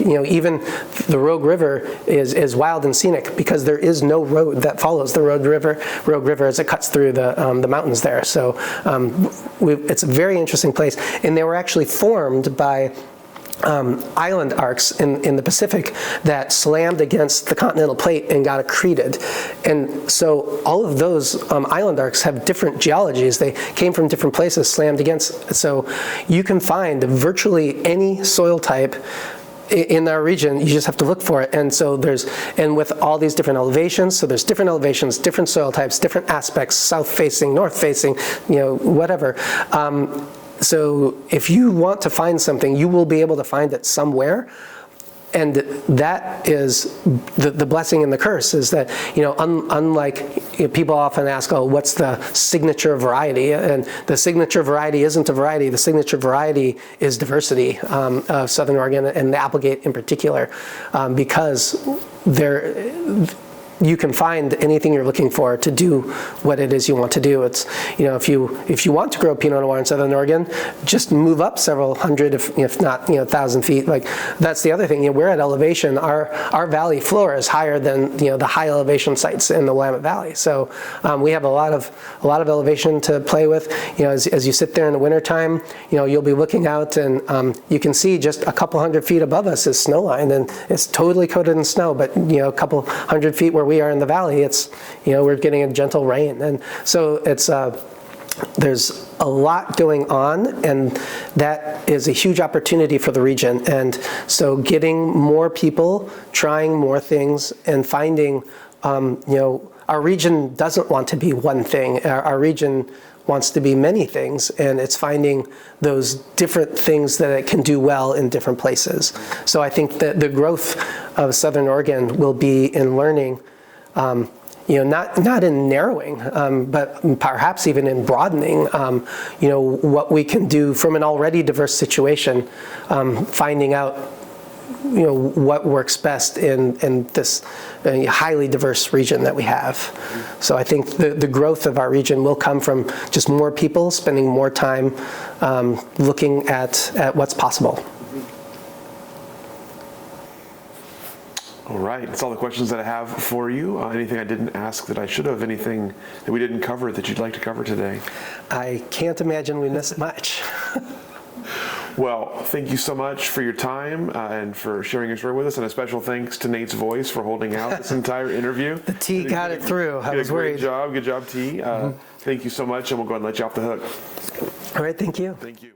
Even the Rogue River is wild and scenic because there is no road that follows the Rogue River as it cuts through the mountains there. So it's a very interesting place, and they were actually formed by island arcs in the Pacific that slammed against the continental plate and got accreted. And so all of those island arcs have different geologies. They came from different places, slammed against. So you can find virtually any soil type in our region. You just have to look for it. And so and with all these different elevations, so there's different elevations, different soil types, different aspects, south facing, north facing, whatever. So if you want to find something, you will be able to find it somewhere. And that is the blessing and the curse, is that, unlike, people often ask, oh, what's the signature variety? And the signature variety isn't a variety. The signature variety is diversity of Southern Oregon and the Applegate in particular, because you can find anything you're looking for to do what it is you want to do. It's, if you want to grow Pinot Noir in Southern Oregon, just move up several hundred, if not 1,000 feet. Like, that's the other thing. We're at elevation. Our valley floor is higher than the high elevation sites in the Willamette Valley. So we have a lot of elevation to play with. As you sit there in the wintertime, you'll be looking out and you can see just a couple hundred feet above us is snow line, and it's totally coated in snow. But a couple hundred feet where we are in the valley, it's we're getting a gentle rain, and so it's there's a lot going on, and that is a huge opportunity for the region. And so getting more people trying more things and finding, our region doesn't want to be one thing. Our region wants to be many things, and it's finding those different things that it can do well in different places. So I think that the growth of Southern Oregon will be in learning, not in narrowing, but perhaps even in broadening, what we can do from an already diverse situation, finding out, what works best in this highly diverse region that we have. So I think the growth of our region will come from just more people spending more time looking at what's possible. All right, that's all the questions that I have for you. Anything I didn't ask that I should have? Anything that we didn't cover that you'd like to cover today? I can't imagine we missed much. Well, thank you so much for your time and for sharing your story with us, and a special thanks to Nate's Voice for holding out this entire interview. The T got it through. I was worried. Good job, T. Thank you so much, and we'll go ahead and let you off the hook. All right, thank you. Thank you.